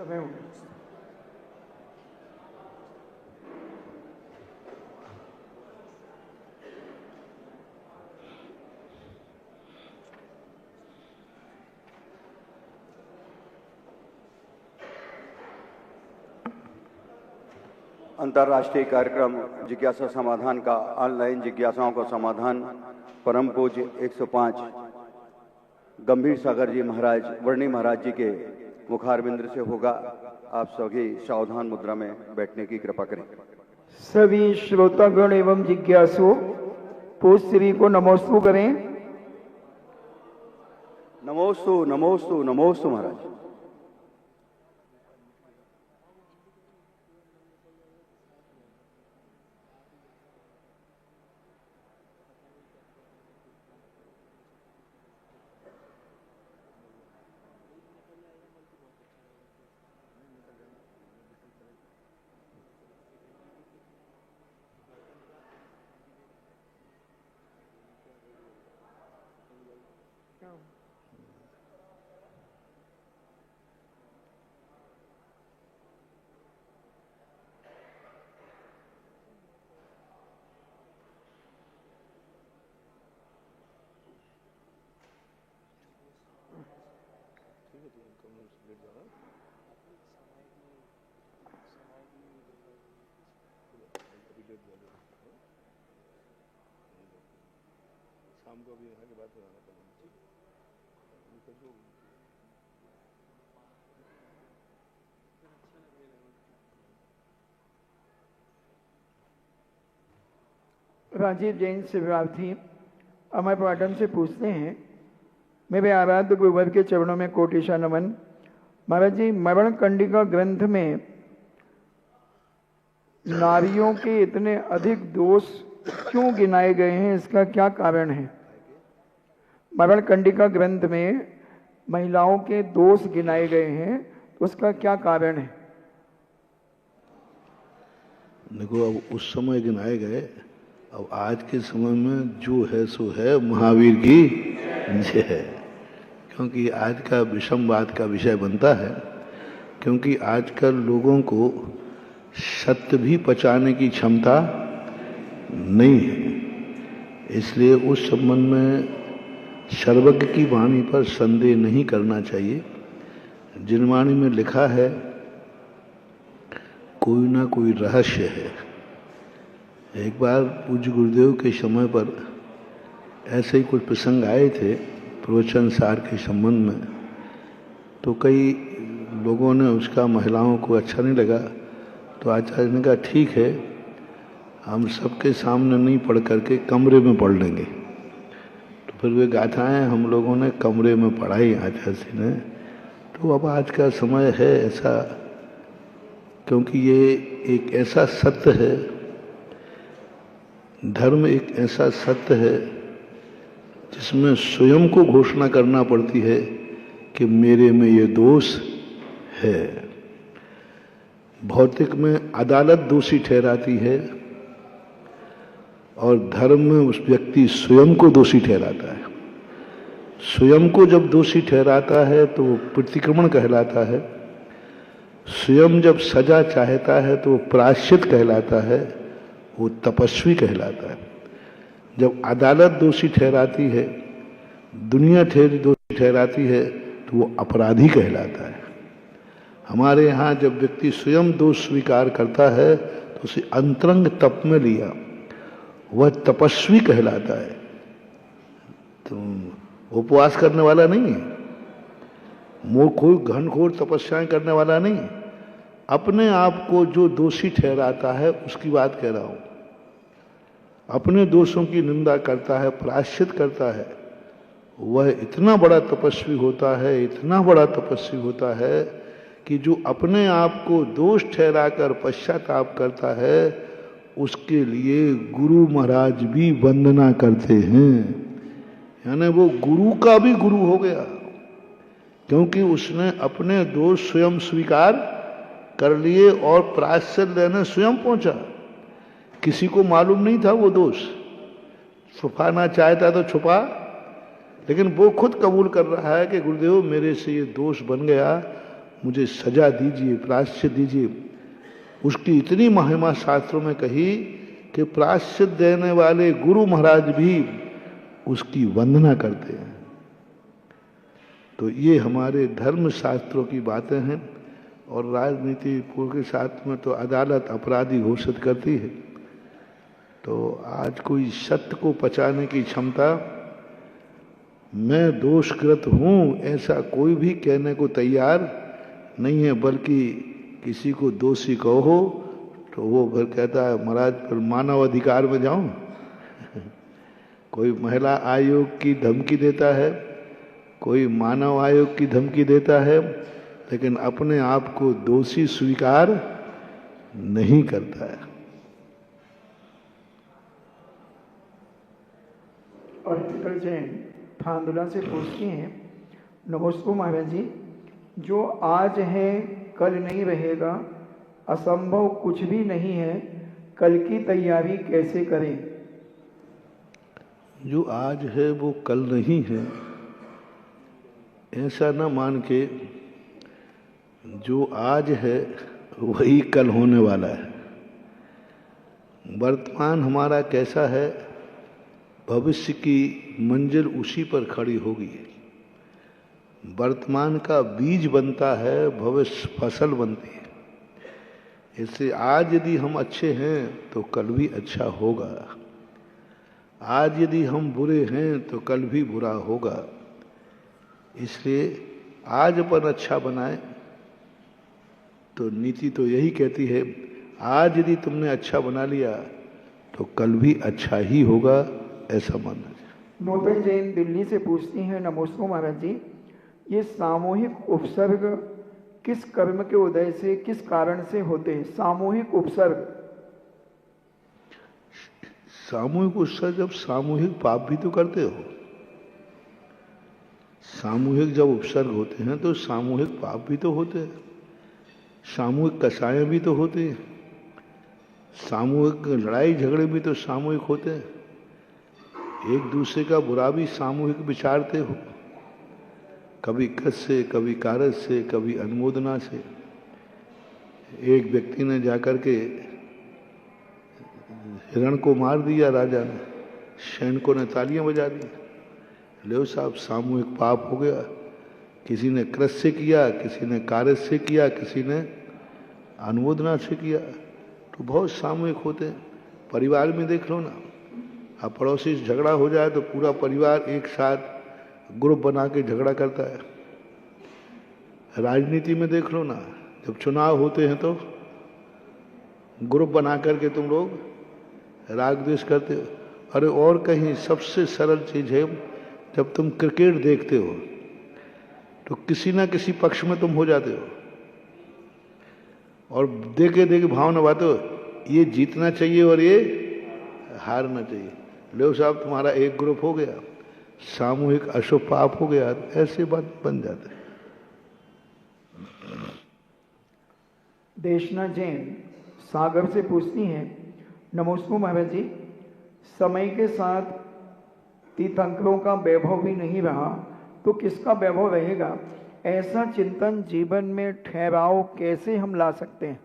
समय हो गया। अंतर्राष्ट्रीय कार्यक्रम जिज्ञासा समाधान का ऑनलाइन जिज्ञासाओं का समाधान परम पूज्य 105 गंभीर सागर जी महाराज वर्णी महाराज जी के मुखारविंद से होगा। आप सभी सावधान मुद्रा में बैठने की कृपा करें। सभी श्रोतागण एवं जिज्ञासु पूज्य श्री को नमोस्तु करें। नमोस्तु नमोस्तु नमोस्तु महाराज। राजीव जैन शिवरार्थी अमर पाटन से पूछते हैं, मेरे आराध्य गुरुवर के चरणों में कोटिशा नमन। महाराज जी, मरण कंडिका ग्रंथ में नारियों के इतने अधिक दोष क्यों गिनाए गए हैं, इसका क्या कारण है? मरण कंडिका ग्रंथ में महिलाओं के दोष गिनाए गए हैं, उसका क्या कारण है? देखो, अब उस समय गिनाए गए, अब आज के समय में जो है सो है, महावीर की जय है। क्योंकि आज का विषमवाद का विषय बनता है, क्योंकि आजकल लोगों को सत्य भी पचाने की क्षमता नहीं है। इसलिए उस संबंध में सर्वज्ञ की वाणी पर संदेह नहीं करना चाहिए। जिन वाणी में लिखा है कोई ना कोई रहस्य है। एक बार पूज्य गुरुदेव के समय पर ऐसे ही कुछ प्रसंग आए थे प्रवचन सार के संबंध में, तो कई लोगों ने उसका महिलाओं को अच्छा नहीं लगा, तो आचार्य ने कहा ठीक है, हम सबके सामने नहीं पढ़ करके कमरे में पढ़ लेंगे। तो फिर वे गाथाएं हम लोगों ने कमरे में पढ़ाई आचार्य जी ने। तो अब आज का समय है ऐसा, क्योंकि ये एक ऐसा सत्य है, धर्म एक ऐसा सत्य है जिसमें स्वयं को घोषणा करना पड़ती है कि मेरे में ये दोष है। भौतिक में अदालत दोषी ठहराती है और धर्म में उस व्यक्ति स्वयं को दोषी ठहराता है। स्वयं को जब दोषी ठहराता है तो वो प्रतिक्रमण कहलाता है। स्वयं जब सजा चाहता है तो वो प्रायश्चित कहलाता है, वो तपस्वी कहलाता है। जब अदालत दोषी ठहराती है, दुनिया दोषी ठहराती है, तो वो अपराधी कहलाता है। हमारे यहाँ जब व्यक्ति स्वयं दोष स्वीकार करता है तो उसे अंतरंग तप में लिया, वह तपस्वी कहलाता है। तो उपवास करने वाला नहीं है, कोई घनघोर तपस्याएं करने वाला नहीं, अपने आप को जो दोषी ठहराता है उसकी बात कह रहा हूं। अपने दोषों की निंदा करता है, प्रायश्चित करता है, वह इतना बड़ा तपस्वी होता है, इतना बड़ा तपस्वी होता है कि जो अपने आप को दोष ठहराकर पश्चाताप करता है, उसके लिए गुरु महाराज भी वंदना करते हैं। यानी वो गुरु का भी गुरु हो गया, क्योंकि उसने अपने दोष स्वयं स्वीकार कर लिए और प्रायश्चित लेने स्वयं पहुंचा। किसी को मालूम नहीं था वो दोष, छुपाना चाहता तो छुपा, लेकिन वो खुद कबूल कर रहा है कि गुरुदेव मेरे से ये दोष बन गया, मुझे सजा दीजिए, प्रायश्चित दीजिए। उसकी इतनी महिमा शास्त्रों में कही कि प्रायश्चित देने वाले गुरु महाराज भी उसकी वंदना करते हैं। तो ये हमारे धर्म शास्त्रों की बातें हैं। और राजनीति के साथ में तो अदालत अपराधी घोषित करती है। तो आज कोई सत्य को पचाने की क्षमता, मैं दोषकृत हूं ऐसा कोई भी कहने को तैयार नहीं है, बल्कि किसी को दोषी कहो तो वो फिर कहता है महाराज फिर मानव अधिकार में जाऊं। कोई महिला आयोग की धमकी देता है, कोई मानव आयोग की धमकी देता है, लेकिन अपने आप को दोषी स्वीकार नहीं करता है। और पितर जैन थांदुला से पूछती हैं, नमस्ते महाराज जी, जो आज है कल नहीं रहेगा, असंभव कुछ भी नहीं है, कल की तैयारी कैसे करें? जो आज है वो कल नहीं है, ऐसा ना मान के जो आज है वही कल होने वाला है। वर्तमान हमारा कैसा है, भविष्य की मंजिल उसी पर खड़ी होगी। वर्तमान का बीज बनता है, भविष्य फसल बनती है। इससे आज यदि हम अच्छे हैं तो कल भी अच्छा होगा, आज यदि हम बुरे हैं तो कल भी बुरा होगा। इसलिए आज अपन अच्छा बनाए। तो नीति तो यही कहती है, आज यदि तुमने अच्छा बना लिया तो कल भी अच्छा ही होगा, ऐसा मानना चाहिए। नूतन जैन दिल्ली से पूछती हैं, नमस्ते महाराज जी, ये सामूहिक उपसर्ग किस कर्म के उदय से, किस कारण से होते हैं? सामूहिक उपसर्ग, सामूहिक उपसर्ग जब सामूहिक पाप भी तो करते हो। सामूहिक जब उपसर्ग होते हैं तो सामूहिक पाप भी तो होते हैं, सामूहिक कसाएं भी तो होती हैं, सामूहिक लड़ाई झगड़े भी तो सामूहिक होते हैं। एक दूसरे का बुरा भी सामूहिक विचारते हो, कभी कस से, कभी कारज से, कभी अनुमोदना से। एक व्यक्ति ने जाकर के हिरण को मार दिया राजा ने, सैनिकों ने तालियां बजा दी। लो साहब, सामूहिक पाप हो गया। किसी ने क्रस से किया, किसी ने कारज से किया, किसी ने अनुमोदना से किया। तो बहुत सामूहिक होते हैं। परिवार में देख लो ना, अब पड़ोसी से झगड़ा हो जाए तो पूरा परिवार एक साथ ग्रुप बना के झगड़ा करता है। राजनीति में देख लो ना, जब चुनाव होते हैं तो ग्रुप बना करके तुम लोग राग द्वेष करते हो। अरे और कहीं सबसे सरल चीज है, जब तुम क्रिकेट देखते हो तो किसी ना किसी पक्ष में तुम हो जाते हो और देखे देखे भावना बात हो, ये जीतना चाहिए और ये हारना चाहिए। लो साहब, तुम्हारा एक ग्रुप हो गया, सामूहिक अशुभ पाप हो गया। ऐसे बात बन जाते हैं। देशना जैन सागर से पूछती हैं, नमस्ते महाराज जी, समय के साथ तीर्थंकरों का वैभव भी नहीं रहा तो किसका वैभव रहेगा? ऐसा चिंतन जीवन में ठहराव कैसे हम ला सकते हैं?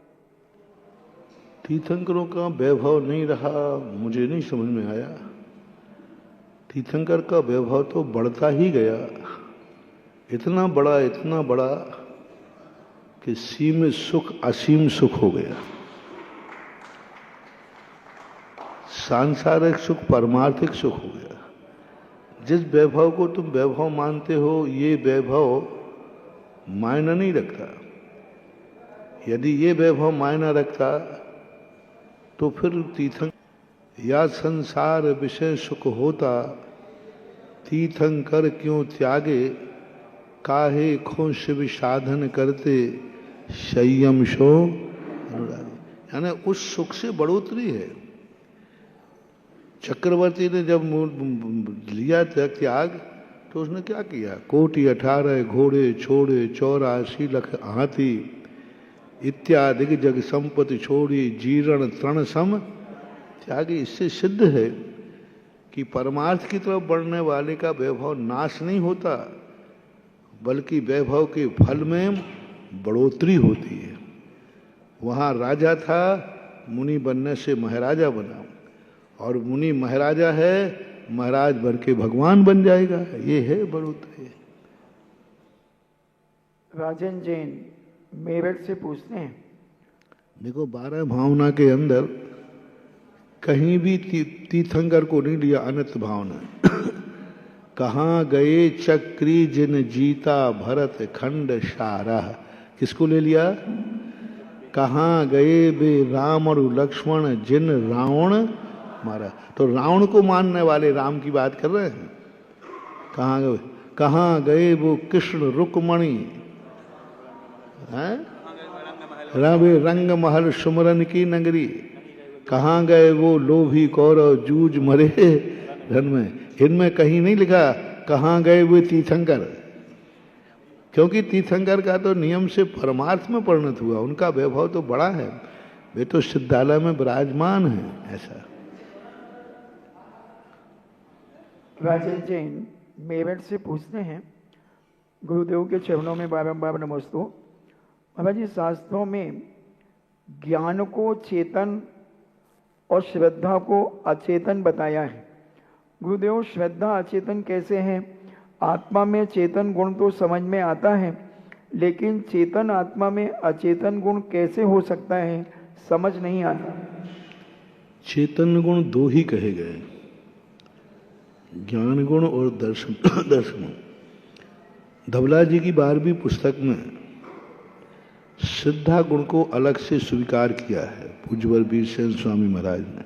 तीर्थंकरों का वैभव नहीं रहा, मुझे नहीं समझ में आया। तीर्थंकर का वैभव तो बढ़ता ही गया, इतना बड़ा कि सीमित सुख असीम सुख हो गया। सांसारिक सुख परमार्थिक सुख हो गया। जिस वैभव को तुम वैभव मानते हो, ये वैभव मायना नहीं रखता। यदि ये वैभव मायना रखता तो फिर तीर्थंकर या संसार विषय सुख होता, तीर्थंकर क्यों त्यागे, काहे खो शिव साधन करते, संयम शो अनुरागी। यानी उस सुख से बढ़ोतरी है। चक्रवर्ती ने जब लिया त्याग तो उसने क्या किया? कोटि 18 घोड़े छोड़े, 84 लाख हाथी इत्यादि जग संपत्ति छोड़ी, जीर्ण तृण सम त्यागी। इससे सिद्ध है कि परमार्थ की तरफ बढ़ने वाले का वैभव नाश नहीं होता, बल्कि वैभव के फल में बढ़ोतरी होती है। वहाँ राजा था, मुनि बनने से महाराजा बना, और मुनि महाराजा है, महाराज बन के भगवान बन जाएगा। ये है बढ़ोतरी। राजन जैन मेरठ से पूछते हैं, देखो 12 भावना के अंदर कहीं भी तीर्थंकर को नहीं लिया अनंत भावना। कहाँ गए चक्री जिन जीता भरत खंड सारा, किसको ले लिया? कहाँ गए बे राम और लक्ष्मण जिन रावण मारा। तो रावण को मानने वाले राम की बात कर रहे हैं। कहाँ गए वो कृष्ण रुक्मणी, रवि रंग महल सुमरन की नगरी। कहाँ गए वो लोभी कौरव जूझ मरे धन में। इनमें कहीं नहीं लिखा कहाँ गए वो तीर्थंकर, क्योंकि तीर्थंकर का तो नियम से परमार्थ में परिणत हुआ। उनका वैभव तो बड़ा है, वे तो सिद्धालय में विराजमान है। ऐसा राजन जैन मेरठ से पूछते हैं, गुरुदेव के चरणों में बारंबार नमस्तु। बाबा जी, शास्त्रों में ज्ञान को चेतन और श्रद्धा को अचेतन बताया है। गुरुदेव, श्रद्धा अचेतन कैसे है? आत्मा में चेतन गुण तो समझ में आता है, लेकिन चेतन आत्मा में अचेतन गुण कैसे हो सकता है, समझ नहीं आता। चेतन गुण दो ही कहे गए, ज्ञान गुण और दर्शन। धवला जी की 12वीं पुस्तक में श्रद्धा गुण को अलग से स्वीकार किया है पूज्यवर वीरसेन स्वामी महाराज ने।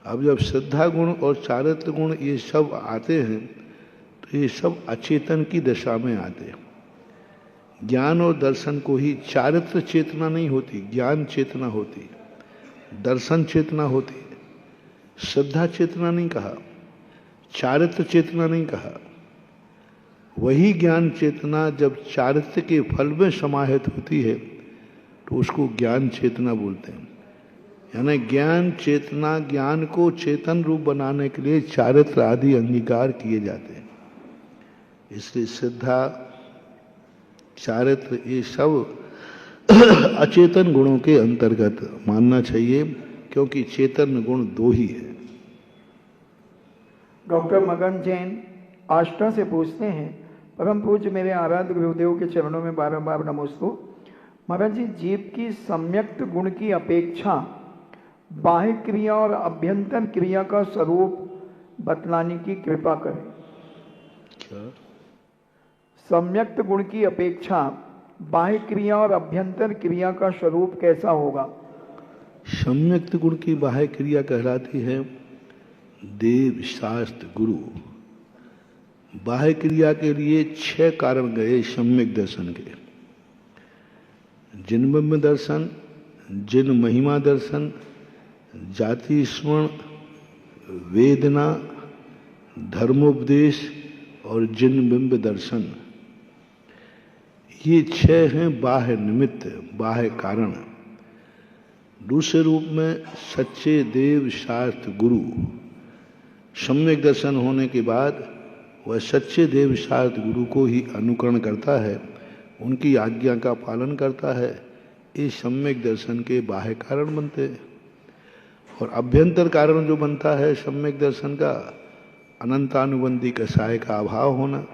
अब जब श्रद्धा गुण और चारित्र गुण ये सब आते हैं तो ये सब अचेतन की दशा में आते हैं। ज्ञान और दर्शन को ही चारित्र चेतना नहीं होती, ज्ञान चेतना होती, दर्शन चेतना होती। श्रद्धा चेतना नहीं कहा, चारित्र चेतना नहीं कहा। वही ज्ञान चेतना जब चारित्र के फल में समाहित होती है तो उसको ज्ञान चेतना बोलते हैं। यानी ज्ञान चेतना, ज्ञान को चेतन रूप बनाने के लिए चारित्र आदि अंगीकार किए जाते हैं। इसलिए श्रद्धा, चारित्र ये सब अचेतन गुणों के अंतर्गत मानना चाहिए, क्योंकि चेतन गुण दो ही है। डॉक्टर मगन जैन आष्टा से पूछते हैं, परम पूज्य मेरे आराध्य गुरुदेव के चरणों में बारंबार नमोस्तु। महाराज जी, जीव की सम्यक्त गुण की अपेक्षा बाह्य क्रिया और अभ्यंतर क्रिया का स्वरूप बतलाने की कृपा करें। क्या? सम्यक्त गुण की अपेक्षा बाह्य क्रिया और अभ्यंतर क्रिया का स्वरूप कैसा होगा? सम्यक्त गुण की बाह्य क्रिया कहलाती है देव, शास्त्र, गुरु। बाह्य क्रिया के लिए 6 कारण गए सम्यक दर्शन के। जिनबिंब दर्शन, जिन महिमा दर्शन, जाति स्मरण, वेदना, धर्मोपदेश और जिनबिंब दर्शन। ये 6 हैं बाह्य निमित्त, बाह्य कारण। दूसरे रूप में सच्चे देव, शास्त्र, गुरु। सम्यक दर्शन होने के बाद वह सच्चे देव, शास्त्र, गुरु को ही अनुकरण करता है, उनकी आज्ञा का पालन करता है। ये सम्यक दर्शन के बाह्य कारण बनते हैं। और अभ्यंतर कारण जो बनता है सम्यक दर्शन का, अनंतानुबंधी कसाय का अभाव होना,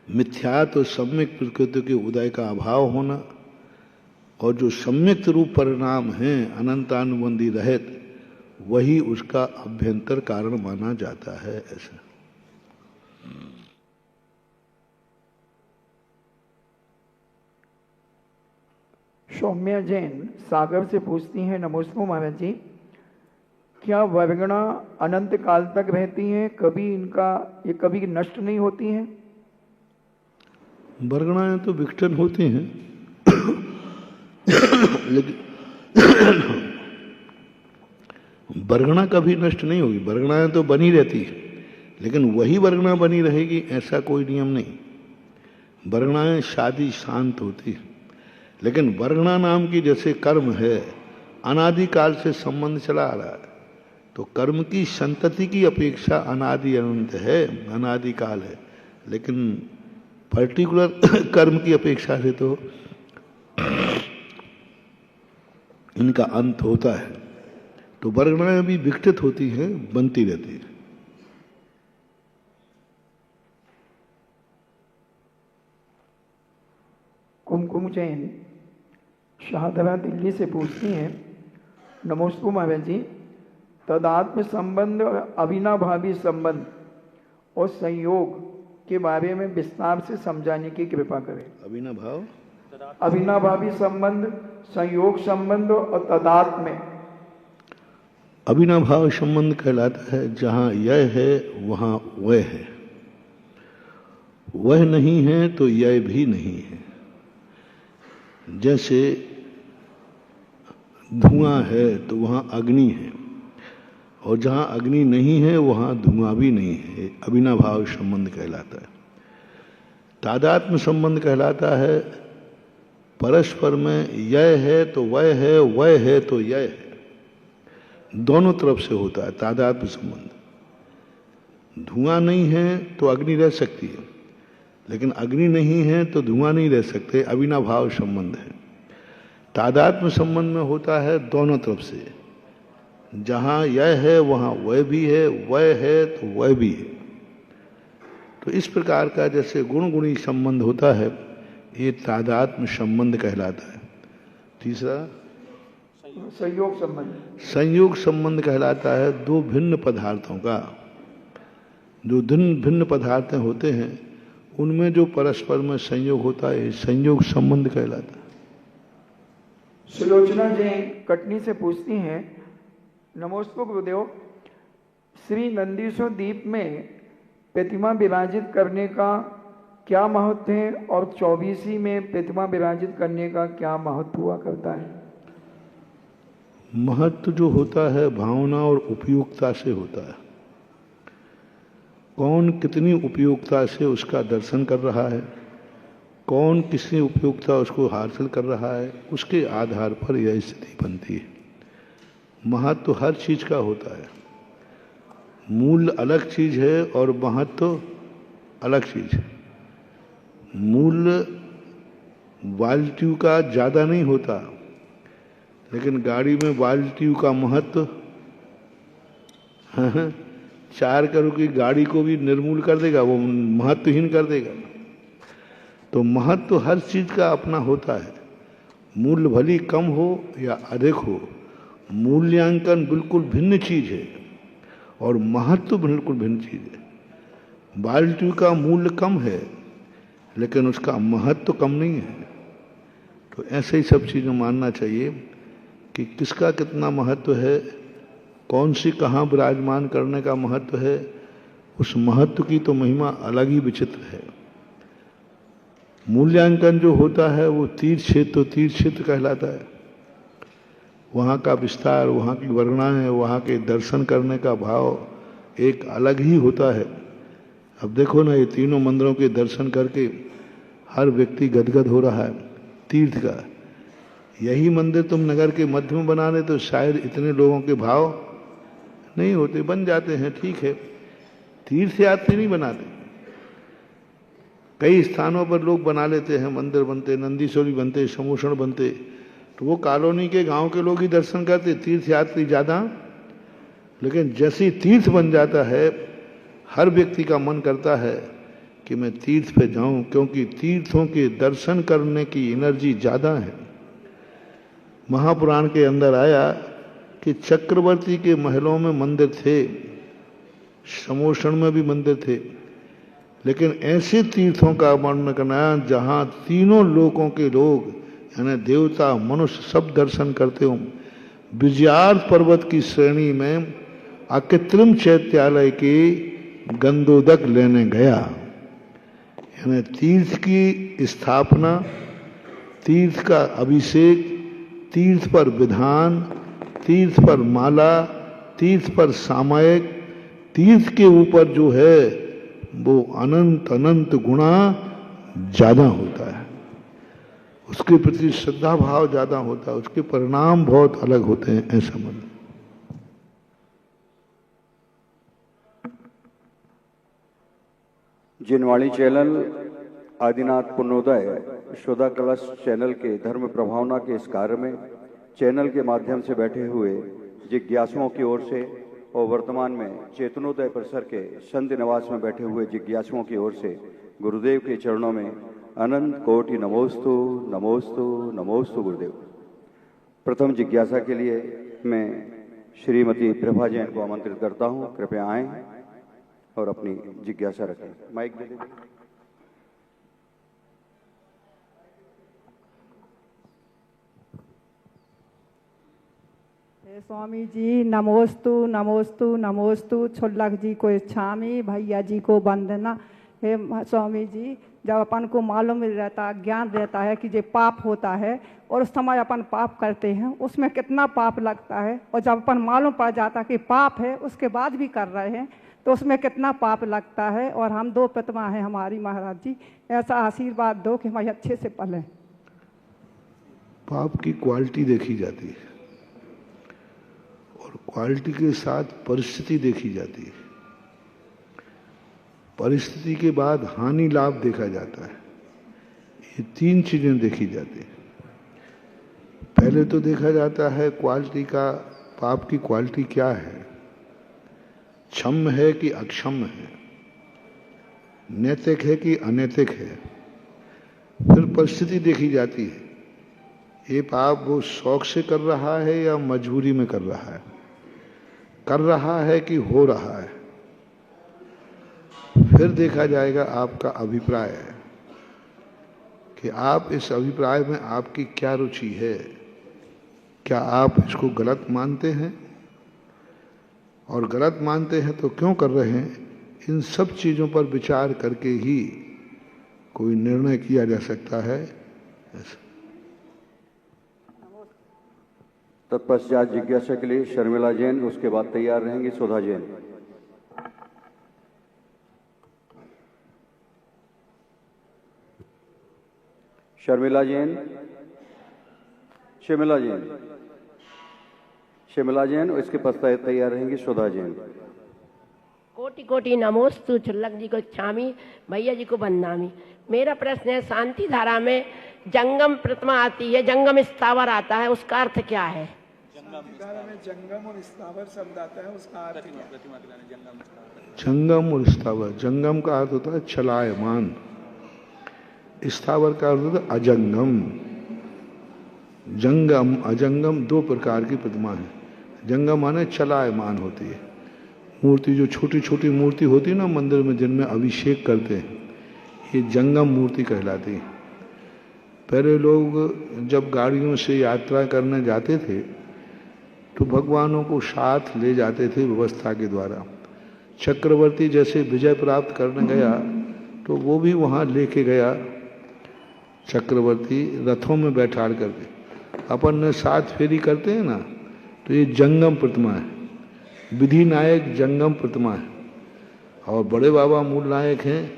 मिथ्यात्व सम्यक प्रकृति के उदय का अभाव होना, और जो सम्यक रूप परिणाम हैं अनंतानुबंधी रहित, वही उसका अभ्यंतर कारण माना जाता है। ऐसा सौम्या जैन सागर से पूछती हैं, नमस्ते महाराज जी, क्या वर्गणा अनंत काल तक रहती हैं? ये कभी नष्ट नहीं होती हैं? वर्गणाएं तो विघटन होती हैं लेकिन वर्गणा कभी नष्ट नहीं होगी। वर्गणाएं तो बनी रहती है, लेकिन वही वर्गणा बनी रहेगी ऐसा कोई नियम नहीं। वर्गणाएं शादी शांत होती है, लेकिन वर्गणा नाम की जैसे कर्म है, अनादिकाल से संबंध चला आ रहा है, तो कर्म की संतति की अपेक्षा अनादि अनंत है, अनादिकाल है। लेकिन पर्टिकुलर कर्म की अपेक्षा से तो इनका अंत होता है, तो वर्गणाएं भी विकसित होती हैं, बनती रहती है। कुमकुम जैन शाहदरा दिल्ली से पूछती हैं, नमस्ते महाराज जी, तदात्म संबंध और अविनाभावी संबंध और संयोग के बारे में विस्तार से समझाने की कृपा करें। अविनाभावी संबंध, संयोग संबंध और तदात्म्य। अविनाभाव संबंध कहलाता है जहां यह है वहां वह है, वह नहीं है तो यह भी नहीं है। जैसे धुआं है तो वहां अग्नि है, और जहां अग्नि नहीं है वहां धुआं भी नहीं है। अविनाभाव संबंध कहलाता है। तादात्म्य संबंध कहलाता है परस्पर में यह है तो वह है, वह है तो यह है, दोनों तरफ से होता है तादात्म्य संबंध। धुआं नहीं है तो अग्नि रह सकती है, लेकिन अग्नि नहीं है तो धुआं नहीं रह सकते। अविनाभाव संबंध है। तादात्म्य संबंध में होता है दोनों तरफ से, जहां यह है वहां वह भी है, वह है तो वह भी है। तो इस प्रकार का जैसे गुण गुणी संबंध होता है, ये तादात्म्य संबंध कहलाता है। तीसरा संयोग संबंध। संयोग संबंध कहलाता है दो भिन्न पदार्थों का। जो भिन्न पदार्थ होते हैं उनमें जो परस्पर में संयोग होता है, संयोग संबंध कहलाता है। सुलोचना जैन कटनी से पूछती हैं, नमस्ते गुरुदेव, श्री नंदीश्वर द्वीप में प्रतिमा विराजित करने का क्या महत्व है और 24 में प्रतिमा विराजित करने का क्या महत्व हुआ करता है? महत्व जो होता है भावना और उपयोगिता से होता है। कौन कितनी उपयोगिता से उसका दर्शन कर रहा है, कौन कितनी उपयोगिता उसको हासिल कर रहा है, उसके आधार पर यह स्थिति बनती है। महत्व हर चीज का होता है। मूल्य अलग चीज है और महत्व अलग चीज है। मूल्य बाल्टियों का ज्यादा नहीं होता, लेकिन गाड़ी में बाल्टियों का महत्व 4 करोड़ की गाड़ी को भी निर्मूल कर देगा, वो महत्वहीन कर देगा। तो महत्व हर चीज का अपना होता है। मूल्य भली कम हो या अधिक हो, मूल्यांकन बिल्कुल भिन्न चीज है और महत्व बिल्कुल भिन्न चीज है। बाल्टी का मूल्य कम है लेकिन उसका महत्व कम नहीं है। तो ऐसे ही सब चीज़ें मानना चाहिए कि किसका कितना महत्व है, कौन सी कहाँ विराजमान करने का महत्व है। उस महत्व की तो महिमा अलग ही विचित्र है। मूल्यांकन जो होता है वो तीर्थ क्षेत्र कहलाता है। वहाँ का विस्तार, वहाँ की वर्णनाएं, वहाँ के दर्शन करने का भाव एक अलग ही होता है। अब देखो ना, ये तीनों मंदिरों के दर्शन करके हर व्यक्ति गदगद हो रहा है। तीर्थ का यही मंदिर तुम नगर के मध्य में बना ले तो शायद इतने लोगों के भाव नहीं होते, बन जाते हैं, ठीक है। तीर्थ यात्री नहीं बनाते, कई स्थानों पर लोग बना लेते हैं, मंदिर बनते, नंदीश्वरी बनते, समोषण बनते, तो वो कॉलोनी के गांव के लोग ही दर्शन करते, तीर्थ यात्री ज्यादा। लेकिन जैसे तीर्थ बन जाता है, हर व्यक्ति का मन करता है कि मैं तीर्थ पे जाऊं, क्योंकि तीर्थों के दर्शन करने की एनर्जी ज्यादा है। महापुराण के अंदर आया कि चक्रवर्ती के महलों में मंदिर थे, समोषण में भी मंदिर थे, लेकिन ऐसे तीर्थों का वर्णन करना जहां तीनों लोकों के लोग यानी देवता मनुष्य सब दर्शन करते हो। विजयार्थ पर्वत की श्रेणी में अकृत्रिम चैत्यालय की गंधोदक लेने गया, यानी तीर्थ की स्थापना, तीर्थ का अभिषेक, तीर्थ पर विधान, तीर्थ पर माला, तीर्थ पर सामायिक, तीर्थ के ऊपर जो है वो अनंत अनंत गुणा ज्यादा होता है। उसके प्रति श्रद्धा भाव ज्यादा होता है, उसके परिणाम बहुत अलग होते हैं, ऐसा मन। जिनवाणी चैनल आदिनाथ पुण्योदय श्रोता कलश चैनल के धर्म प्रभावना के इस कार्य में चैनल के माध्यम से बैठे हुए जिज्ञासुओं की ओर से और वर्तमान में चेतनोदय परिसर के संत निवास में बैठे हुए जिज्ञासुओं की ओर से गुरुदेव के चरणों में अनंत कोटि नमोस्तु नमोस्तु नमोस्तु गुरुदेव। प्रथम जिज्ञासा के लिए मैं श्रीमती प्रभा जैन को आमंत्रित करता हूं, कृपया आएं और अपनी जिज्ञासा रखें। माइक दे दीजिए। स्वामी जी नमोस्तु नमोस्तु नमोस्तु। छुल्लक जी को इच्छामी, भैया जी को वंदना। हे स्वामी जी, जब अपन को मालूम रहता, ज्ञान रहता है कि ये पाप होता है और उस समय अपन पाप करते हैं, उसमें कितना पाप लगता है, और जब अपन मालूम पड़ जाता कि पाप है उसके बाद भी कर रहे हैं तो उसमें कितना पाप लगता है। और हम 2 प्रतिमा हैं हमारी, महाराज जी ऐसा आशीर्वाद दो कि हमारे अच्छे से पलें। पाप की क्वालिटी देखी जाती है और क्वालिटी के साथ परिस्थिति देखी जाती है। परिस्थिति के बाद हानि लाभ देखा जाता है। ये 3 चीजें देखी जाती है। पहले तो देखा जाता है क्वालिटी का, पाप की क्वालिटी क्या है, क्षम है कि अक्षम है, नैतिक है कि अनैतिक है। फिर परिस्थिति देखी जाती है, ये पाप वो शौक से कर रहा है या मजबूरी में कर रहा है कि हो रहा है। फिर देखा जाएगा आपका अभिप्राय है कि आप इस अभिप्राय में आपकी क्या रुचि है। क्या आप इसको गलत मानते हैं, और गलत मानते हैं तो क्यों कर रहे हैं। इन सब चीजों पर विचार करके ही कोई निर्णय किया जा सकता है। तत्पश्चात जिज्ञासा के लिए शर्मिला जैन, उसके बाद तैयार रहेंगी सुधा जैन। शर्मिला जैन, शिमिला जैन, शिमिला जैन, इसके पश्चात तैयार रहेंगी सुधा जैन। कोटि कोटि नमोस्तु। छुल्लक जी को इच्छामी, भैया जी को वंदनामी। मेरा प्रश्न है, शांति धारा में जंगम प्रतिमा आती है, जंगम स्थावर आता है, उसका अर्थ क्या है? शांति धारा में जंगम और स्थावर शब्द आता है, उसका अर्थ क्या है? जंगम और स्थावर, जंगम का अर्थ होता है चलायमान, स्थावर का अर्थ होता है अजंगम। जंगम अजंगम 2 प्रकार की प्रतिमा है। जंगम माने चलायमान होती है मूर्ति, जो छोटी छोटी मूर्ति होती है ना मंदिर में जिनमें अभिषेक करते हैं, ये जंगम मूर्ति कहलाती है। पहले लोग जब गाड़ियों से यात्रा करने जाते थे तो भगवानों को साथ ले जाते थे व्यवस्था के द्वारा। चक्रवर्ती जैसे विजय प्राप्त करने गया तो वो भी वहाँ लेके गया, चक्रवर्ती रथों में बैठा करके। अपन ने 7 फेरी करते हैं ना, तो ये जंगम प्रतिमा है, विधि नायक जंगम प्रतिमा है। और बड़े बाबा मूल नायक हैं,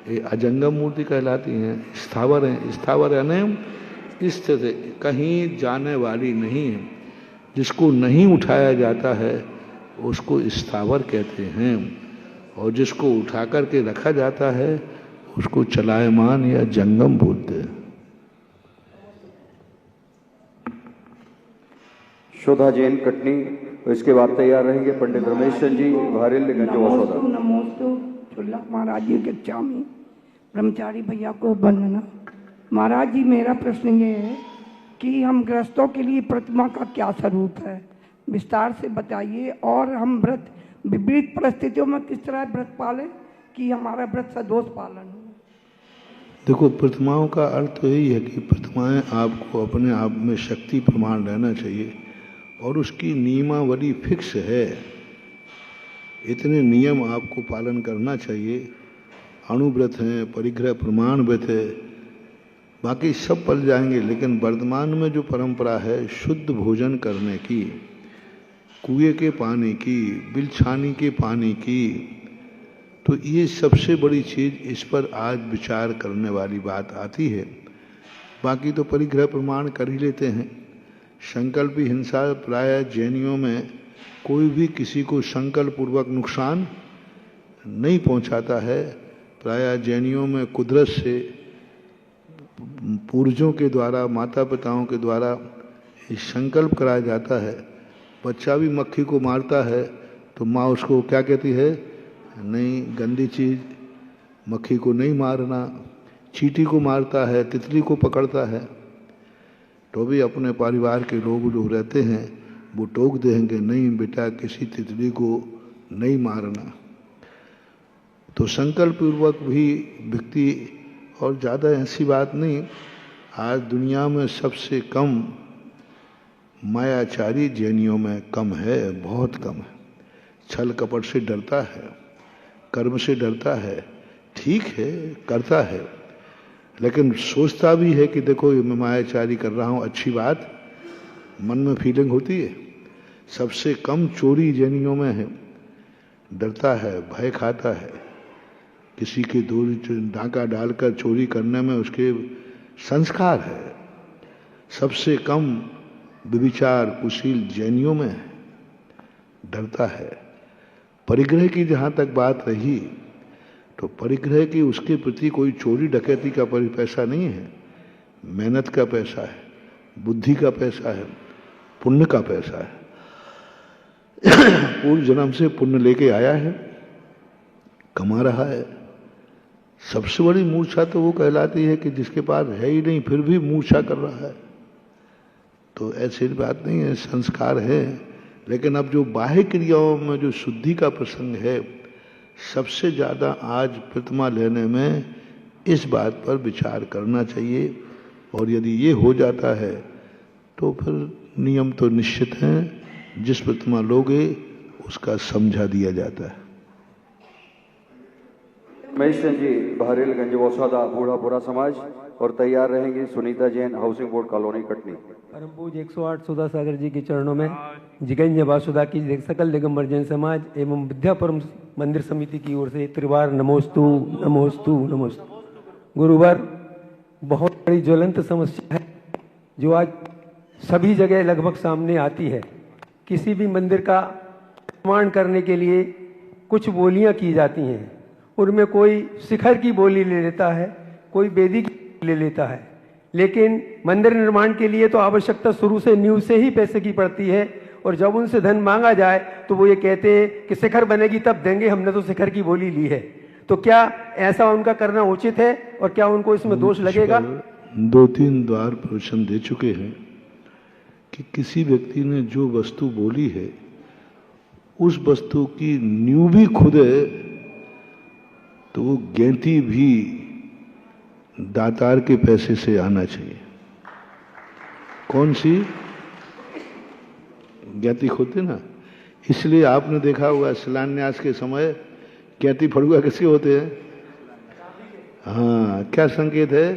ये अजंगम मूर्ति कहलाती हैं, स्थावर हैं। स्थावर यानी स्थित, कहीं जाने वाली नहीं है। जिसको नहीं उठाया जाता है उसको स्थावर कहते हैं, और जिसको उठा करके रखा जाता है उसको चलायमान या जंगम बोलते हैं। शोधा जैन कटनी, इसके बाद तैयार रहेंगे पंडित रमेश चंद जी, भारेल गंजवा। नमोस्तु। छुल्लक महाराज जी के चामी, ब्रह्मचारी भैया को वंदना। महाराज जी, मेरा प्रश्न ये है कि हम गृहस्थों के लिए प्रतिमा का क्या स्वरूप है, विस्तार से बताइए। और हम व्रत विपरीत परिस्थितियों में किस तरह व्रत पालें कि हमारा व्रत सदोष पालन हो। देखो, प्रतिमाओं का अर्थ तो यही है कि प्रतिमाएं आपको अपने आप में शक्ति प्रमाण रहना चाहिए, और उसकी नियमावली फिक्स है। इतने नियम आपको पालन करना चाहिए। अणुव्रत हैं, परिग्रह प्रमाण व्रत है, बाकी सब पल जाएंगे। लेकिन वर्तमान में जो परंपरा है शुद्ध भोजन करने की, कुएं के पानी की, बिलछानी के पानी की, तो ये सबसे बड़ी चीज, इस पर आज विचार करने वाली बात आती है। बाकी तो परिग्रह प्रमाण कर ही लेते हैं। संकल्पी हिंसा प्राय जैनियों में कोई भी किसी को संकल्प पूर्वक नुकसान नहीं पहुंचाता है। प्राय जैनियों में कुदरत से पूर्वजों के द्वारा, माता पिताओं के द्वारा ये संकल्प कराया जाता है। बच्चा भी मक्खी को मारता है तो माँ उसको क्या कहती है, नहीं गंदी चीज़, मक्खी को नहीं मारना। चींटी को मारता है, तितली को पकड़ता है, तो भी अपने परिवार के लोग जो रहते हैं वो टोक देंगे, नहीं बेटा किसी तितली को नहीं मारना। तो संकल्प पूर्वक भी व्यक्ति, और ज़्यादा ऐसी बात नहीं, आज दुनिया में सबसे कम मायाचारी जैनियों में कम है, बहुत कम है। छल कपट से डरता है, कर्म से डरता है, ठीक है करता है, लेकिन सोचता भी है कि देखो ये मैं मायाचारी कर रहा हूँ, अच्छी बात, मन में फीलिंग होती है। सबसे कम चोरी जैनियों में है, डरता है, भय खाता है, किसी के दूर डाका डालकर चोरी करने में उसके संस्कार है। सबसे कम विचार कुशील जैनियों में है, डरता है। परिग्रह की जहाँ तक बात रही, तो परिग्रह की उसके प्रति कोई चोरी डकैती का पैसा नहीं है, मेहनत का पैसा है, बुद्धि का पैसा है, पुण्य का पैसा है। पूर्व जन्म से पुण्य लेके आया है, कमा रहा है। सबसे बड़ी मूर्छा तो वो कहलाती है कि जिसके पास है ही नहीं फिर भी मूर्छा कर रहा है। तो ऐसी बात नहीं है, संस्कार है। लेकिन अब जो बाह्य क्रियाओं में जो शुद्धि का प्रसंग है, सबसे ज़्यादा आज प्रतिमा लेने में इस बात पर विचार करना चाहिए। और यदि ये हो जाता है तो फिर नियम तो निश्चित हैं, जिस प्रतिमा लोगे उसका समझा दिया जाता है। महेश चंद जी, बहरेलगंज वौसादा बूढ़ापुरा समाज, और तैयार रहेंगी Sunita Jain, housing board colony Katni. परम पूज्य 108 सुधा सागर जी के चरणों में जिगंज वासुदा की सकल दिगंबर जैन समाज एवं विद्यापुरम मंदिर समिति की ओर से त्रिवार नमोस्तु नमोस्तु नमोस्तु। गुरुवार बहुत बड़ी ज्वलंत समस्या है जो आज सभी जगह लगभग सामने आती है। किसी भी मंदिर का निर्माण करने के लिए कुछ बोलियां की जाती हैं, उनमें कोई शिखर की बोली ले लेता है, कोई वेदी की ले लेता है, लेकिन मंदिर निर्माण के लिए तो आवश्यकता शुरू से नींव से ही पैसे की पड़ती है। और जब उनसे धन मांगा जाए तो वो ये कहते हैं कि शिखर बनेगी तब देंगे, हमने तो शिखर की बोली ली है। तो क्या ऐसा उनका करना उचित है और क्या उनको इसमें दोष लगेगा? 2-3 द्वार प्रवचन दे चुके हैं कि किसी व्यक्ति ने जो वस्तु बोली है उस वस्तु की नींव भी खुद है, तो वो गैंती भी दातार के पैसे से आना चाहिए। कौन सी गैंती खोदते ना, इसलिए आपने देखा होगा शिलान्यास के समय गैंती फड़ुआ किसके होते हैं? हाँ, क्या संकेत है?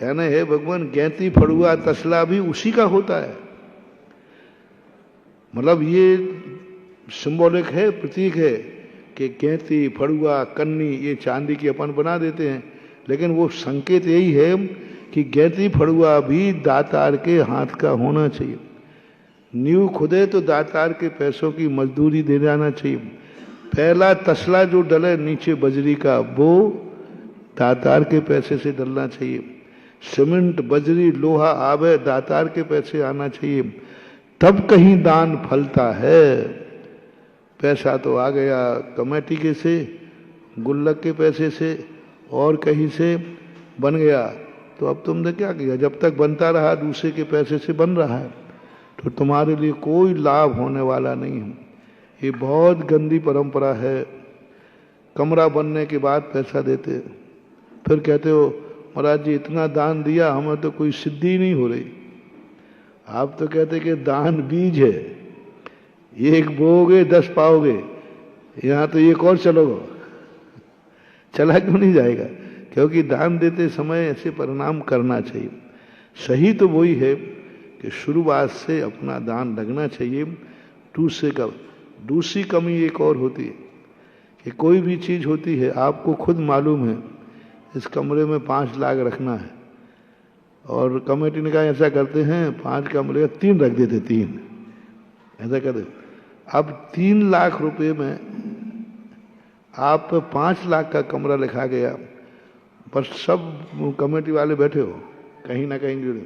यानी हे भगवान, गैंती फड़ुआ तसला भी उसी का होता है। मतलब ये सिंबॉलिक है, प्रतीक है कि गैंती फड़ुआ कन्नी ये चांदी की अपन बना देते हैं, लेकिन वो संकेत यही है कि गैंती फड़ुआ भी दातार के हाथ का होना चाहिए। नींव खुदे तो दातार के पैसों की मजदूरी दे जाना चाहिए। पहला तसला जो डले नीचे बजरी का, वो दातार के पैसे से डलना चाहिए। सीमेंट बजरी लोहा आवे दातार के पैसे आना चाहिए, तब कहीं दान फलता है। पैसा तो आ गया कमेटी के से, गुल्लक के पैसे से और कहीं से बन गया, तो अब तुमने क्या किया? जब तक बनता रहा दूसरे के पैसे से बन रहा है, तो तुम्हारे लिए कोई लाभ होने वाला नहीं है। ये बहुत गंदी परंपरा है। कमरा बनने के बाद पैसा देते, फिर कहते हो महाराज जी इतना दान दिया, हमें तो कोई सिद्धि नहीं हो रही। आप तो कहते कि दान बीज है, एक बोओगे 10 पाओगे, यहाँ तो एक और चलोगे, चला क्यों नहीं जाएगा? क्योंकि दान देते समय ऐसे परिणाम करना चाहिए। सही तो वही है कि शुरुआत से अपना दान लगना चाहिए। दूसरी कमी एक और होती है कि कोई भी चीज़ होती है, आपको खुद मालूम है इस कमरे में 5 लाख रखना है, और कमेटी ने कहा ऐसा करते हैं 5 कमरे 3 रख देते, 3 ऐसा करते। अब 3 लाख रुपए में आप 5 लाख का कमरा लिखा गया, पर सब कमेटी वाले बैठे हो, कहीं ना कहीं जुड़े।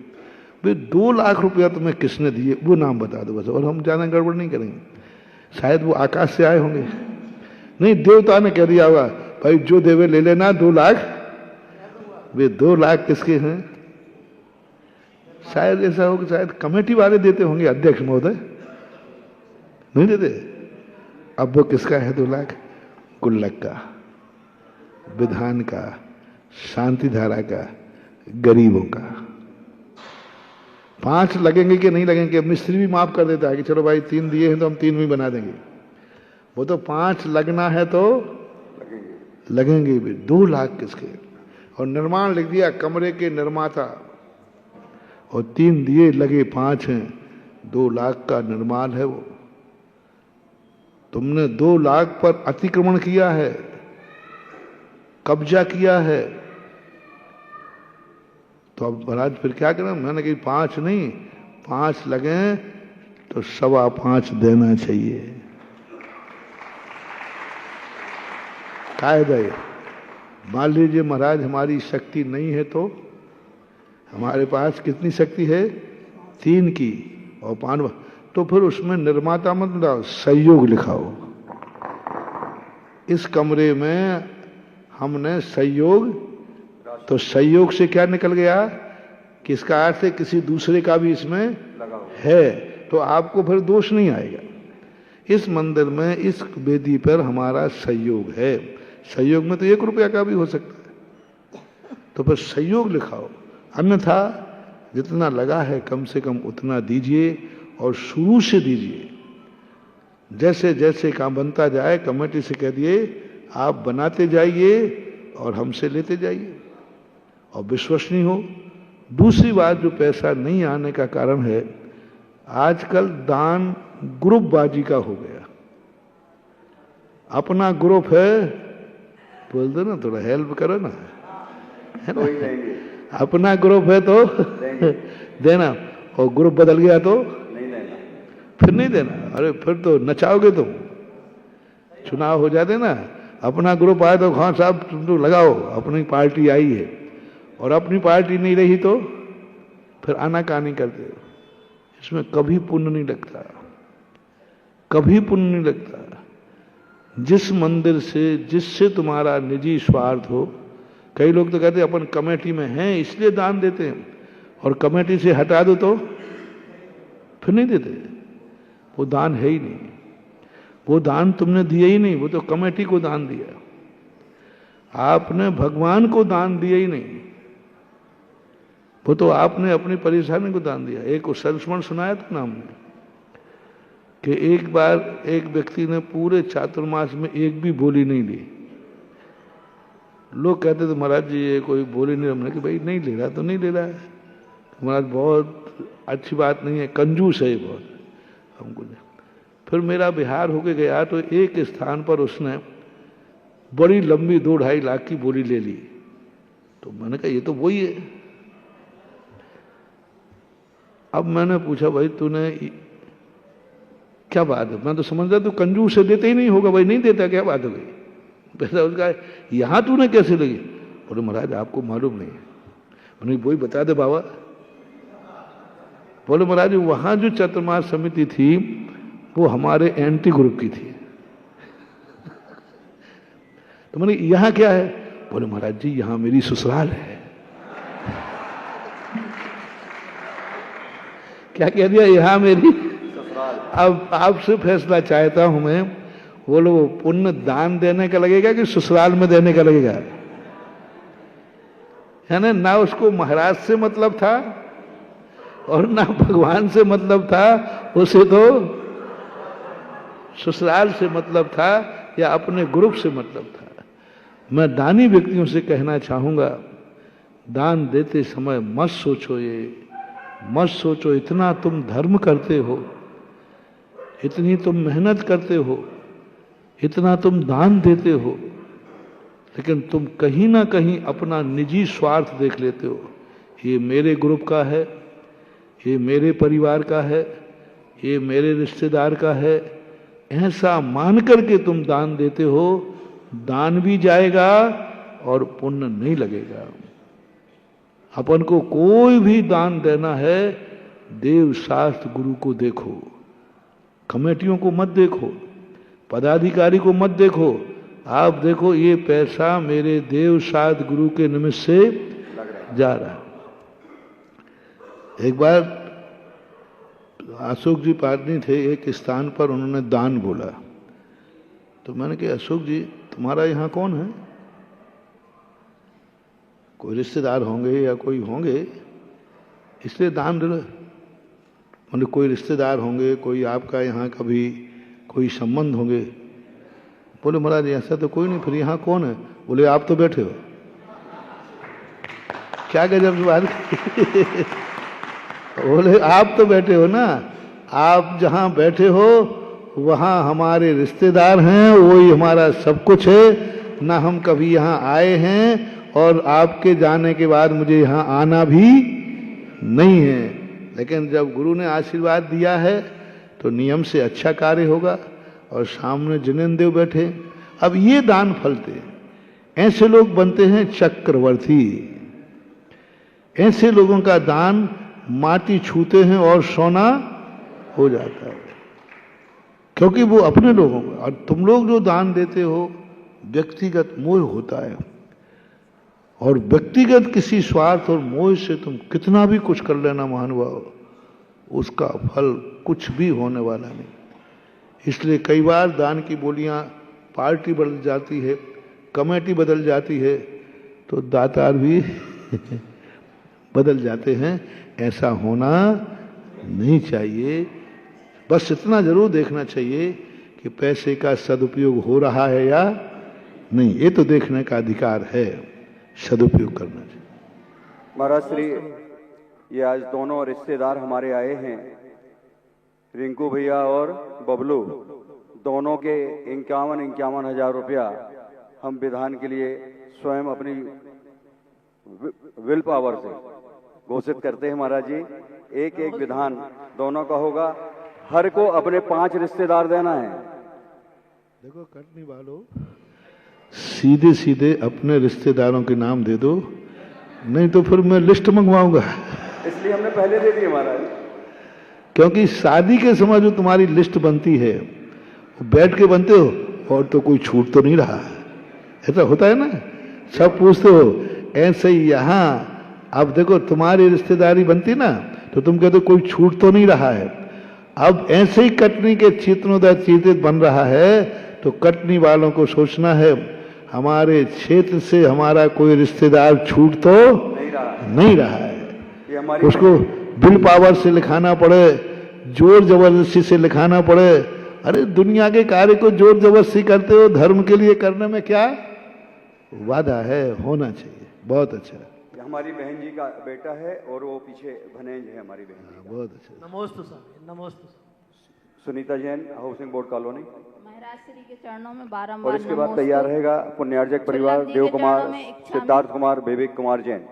भाई 2 लाख रुपया तुम्हें किसने दिए वो नाम बता दो बस, और हम ज्यादा गड़बड़ नहीं करेंगे। शायद वो आकाश से आए होंगे, नहीं देवता ने कह दिया होगा भाई जो देवे ले लेना 2 लाख। वे 2 लाख किसके हैं? शायद ऐसा हो कि शायद कमेटी वाले देते होंगे, अध्यक्ष महोदय नहीं देते। अब वो किसका है 2 लाख? गुल्लक का, विधान का, शांति धारा का, गरीबों का। 5 लगेंगे कि नहीं लगेंगे? मिस्त्री भी माफ कर देता है कि चलो भाई 3 दिए हैं तो हम 3 भी बना देंगे। वो तो 5 लगना है तो लगेंगे भी। 2 लाख किसके? और निर्माण लिख दिया कमरे के निर्माता, और 3 दिए लगे 5 हैं, 2 लाख का निर्माण है वो। तुमने 2 लाख पर अतिक्रमण किया है, कब्जा किया है, तो अब महाराज फिर क्या करें? मैंने कही 5 नहीं, 5 लगे तो 5.25 देना चाहिए। कायदा है। मान लीजिए महाराज हमारी शक्ति नहीं है तो हमारे पास कितनी शक्ति है? 3 की और 5, तो फिर उसमें निर्माता मत लाओ, सहयोग लिखाओ। इस कमरे में हमने सहयोग, तो सहयोग से क्या निकल गया कि इसका अर्थ है किसी दूसरे का भी इसमें है, तो आपको फिर दोष नहीं आएगा। इस मंदिर में, इस वेदी पर हमारा सहयोग है। सहयोग में तो 1 रुपया का भी हो सकता है, तो फिर सहयोग लिखाओ। अन्यथा जितना लगा है कम से कम उतना दीजिए, और शुरू से दीजिए। जैसे जैसे काम बनता जाए कमेटी से कह दिए आप बनाते जाइए और हमसे लेते जाइए, और विश्वसनीय हो। दूसरी बात, जो पैसा नहीं आने का कारण है, आजकल दान ग्रुपबाजी का हो गया। अपना ग्रुप है, बोल दो ना, थोड़ा हेल्प करो ना, है ना? अपना ग्रुप है तो देना, और ग्रुप बदल गया तो फिर नहीं देना। अरे फिर तो नचाओगे तुम। चुनाव हो जाते ना, अपना ग्रुप आए तो खान साहब तुम तो लगाओ, अपनी पार्टी आई है, और अपनी पार्टी नहीं रही तो फिर आनाकानी करते हो। इसमें कभी पुण्य नहीं लगता, कभी पुण्य नहीं लगता। जिस मंदिर से, जिससे तुम्हारा निजी स्वार्थ हो। कई लोग तो कहते हैं अपन कमेटी में हैं इसलिए दान देते हैं, और कमेटी से हटा दो तो फिर नहीं देते। वो दान है ही नहीं, वो दान तुमने दिया ही नहीं, वो तो कमेटी को दान दिया। आपने भगवान को दान दिया ही नहीं, वो तो आपने अपनी परेशानी को दान दिया। एक संस्मरण सुनाया था ना हमने कि एक बार एक व्यक्ति ने पूरे चातुर्मास में एक भी बोली नहीं ली। लोग कहते थे महाराज जी ये कोई बोली नहीं। हमने कि भाई नहीं ले रहा तो नहीं ले रहा है, महाराज बहुत अच्छी बात नहीं है, कंजूस है ये बहुत हमको। फिर मेरा बिहार होके गया तो एक स्थान पर उसने बड़ी लंबी 2-2.5 लाख की बोली ले ली। तो मैंने कहा ये तो वही है। अब मैंने पूछा भाई तूने क्या बात है? मैं तो समझ रहा तू कंजूस से देते ही नहीं होगा। भाई नहीं देता, क्या बात हो गई? पैसा उसका यहां तूने कैसे लगी? बोले महाराज आपको मालूम नहीं है। मैंने वही बता दे बाबा। बोले महाराज वहां जो चातुर्मास समिति थी वो हमारे एंटी ग्रुप की थी। तो मैंने यहां क्या है? बोले महाराज जी यहां मेरी ससुराल है। क्या कह दिया? यहां मेरी ससुराल। अब आपसे फैसला चाहता हूं मैं, बोलो वो पुण्य दान देने का लगेगा कि ससुराल में देने का लगेगा? है ना उसको महाराज से मतलब था और ना भगवान से मतलब था, उसे तो ससुराल से मतलब था या अपने ग्रुप से मतलब था। मैं दानी व्यक्तियों से कहना चाहूंगा, दान देते समय मत सोचो, ये मत सोचो इतना तुम धर्म करते हो, इतनी तुम मेहनत करते हो, इतना तुम दान देते हो, लेकिन तुम कहीं ना कहीं अपना निजी स्वार्थ देख लेते हो। ये मेरे ग्रुप का है, ये मेरे परिवार का है, ये मेरे रिश्तेदार का है, ऐसा मान करके तुम दान देते हो। दान भी जाएगा और पुण्य नहीं लगेगा। अपन को कोई भी दान देना है, देव शास्त्र गुरु को देखो, कमेटियों को मत देखो, पदाधिकारी को मत देखो। आप देखो ये पैसा मेरे देव शास्त्र गुरु के निमित्त से जा रहा है। एक बार अशोक जी पाटनी थे, एक स्थान पर उन्होंने दान बोला, तो मैंने कहा अशोक जी तुम्हारा यहाँ कौन है? कोई रिश्तेदार होंगे या कोई होंगे इसलिए दान दे रहे? मतलब कोई रिश्तेदार होंगे, कोई आपका यहाँ कभी कोई संबंध होंगे। बोले महाराज ऐसा तो कोई नहीं, फिर यहाँ कौन है? बोले आप तो बैठे हो। क्या गजब की बात। बोले आप तो बैठे हो ना, आप जहाँ बैठे हो वहाँ हमारे रिश्तेदार हैं, वही हमारा सब कुछ है ना। हम कभी यहाँ आए हैं और आपके जाने के बाद मुझे यहाँ आना भी नहीं है, लेकिन जब गुरु ने आशीर्वाद दिया है तो नियम से अच्छा कार्य होगा। और सामने जिनेन्द्र देव बैठे, अब ये दान फलते हैं। ऐसे लोग बनते हैं चक्रवर्ती। ऐसे लोगों का दान माटी छूते हैं और सोना हो जाता है, क्योंकि वो अपने लोगों का। और तुम लोग जो दान देते हो व्यक्तिगत मोह होता है, और व्यक्तिगत किसी स्वार्थ और मोह से तुम कितना भी कुछ कर लेना महानुभाव, उसका फल कुछ भी होने वाला नहीं। इसलिए कई बार दान की बोलियां, पार्टी बदल जाती है, कमेटी बदल जाती है, तो दातार भी बदल जाते हैं। ऐसा होना नहीं चाहिए। बस इतना जरूर देखना चाहिए कि पैसे का सदुपयोग हो रहा है या नहीं, ये तो देखने का अधिकार है। सदुपयोग करना चाहिए। महाराज श्री, ये आज दोनों रिश्तेदार हमारे आए हैं, रिंकू भैया और बबलू, दोनों के 51 हजार रुपया हम विधान के लिए स्वयं अपनी विल पावर से घोषित करते हैं। महाराज जी, एक एक विधान दोनों का होगा, हर को अपने 5 रिश्तेदार देना है। देखो करने वालों, सीधे सीधे अपने रिश्तेदारों के नाम दे दो, नहीं तो फिर मैं लिस्ट मंगवाऊंगा। इसलिए हमने पहले दे दिए महाराज, क्योंकि शादी के समय जो तुम्हारी लिस्ट बनती है वो बैठ के बनते हो, और तो कोई छूट तो नहीं रहा। ऐसा होता है ना, सब पूछते हो। ऐसे ही यहाँ अब देखो तुम्हारी रिश्तेदारी बनती ना, तो तुम कहते कोई छूट तो नहीं रहा है। अब ऐसे ही कटनी के चेतनोदय चेतित बन रहा है, तो कटनी वालों को सोचना है हमारे क्षेत्र से हमारा कोई रिश्तेदार छूट तो नहीं रहा है। उसको बिल पावर से लिखाना पड़े, जोर जबरदस्ती से लिखाना पड़े। अरे दुनिया के कार्य को जोर जबरदस्ती करते हो, धर्म के लिए करने में क्या वादा है? होना चाहिए। बहुत अच्छा। हमारी बहन जी का बेटा है और वो पीछे भनेज है हमारी बहन। बहुत अच्छा। नमोस्तु सर, नमोस्तु। Sunita Jain, housing board colony. Maharaj Shri के चरणों में बारंबार और इसके बाद तैयार रहेगा पुण्यार्जक परिवार, देव कुमार, सिद्धार्थ कुमार, विवेक कुमार जैन।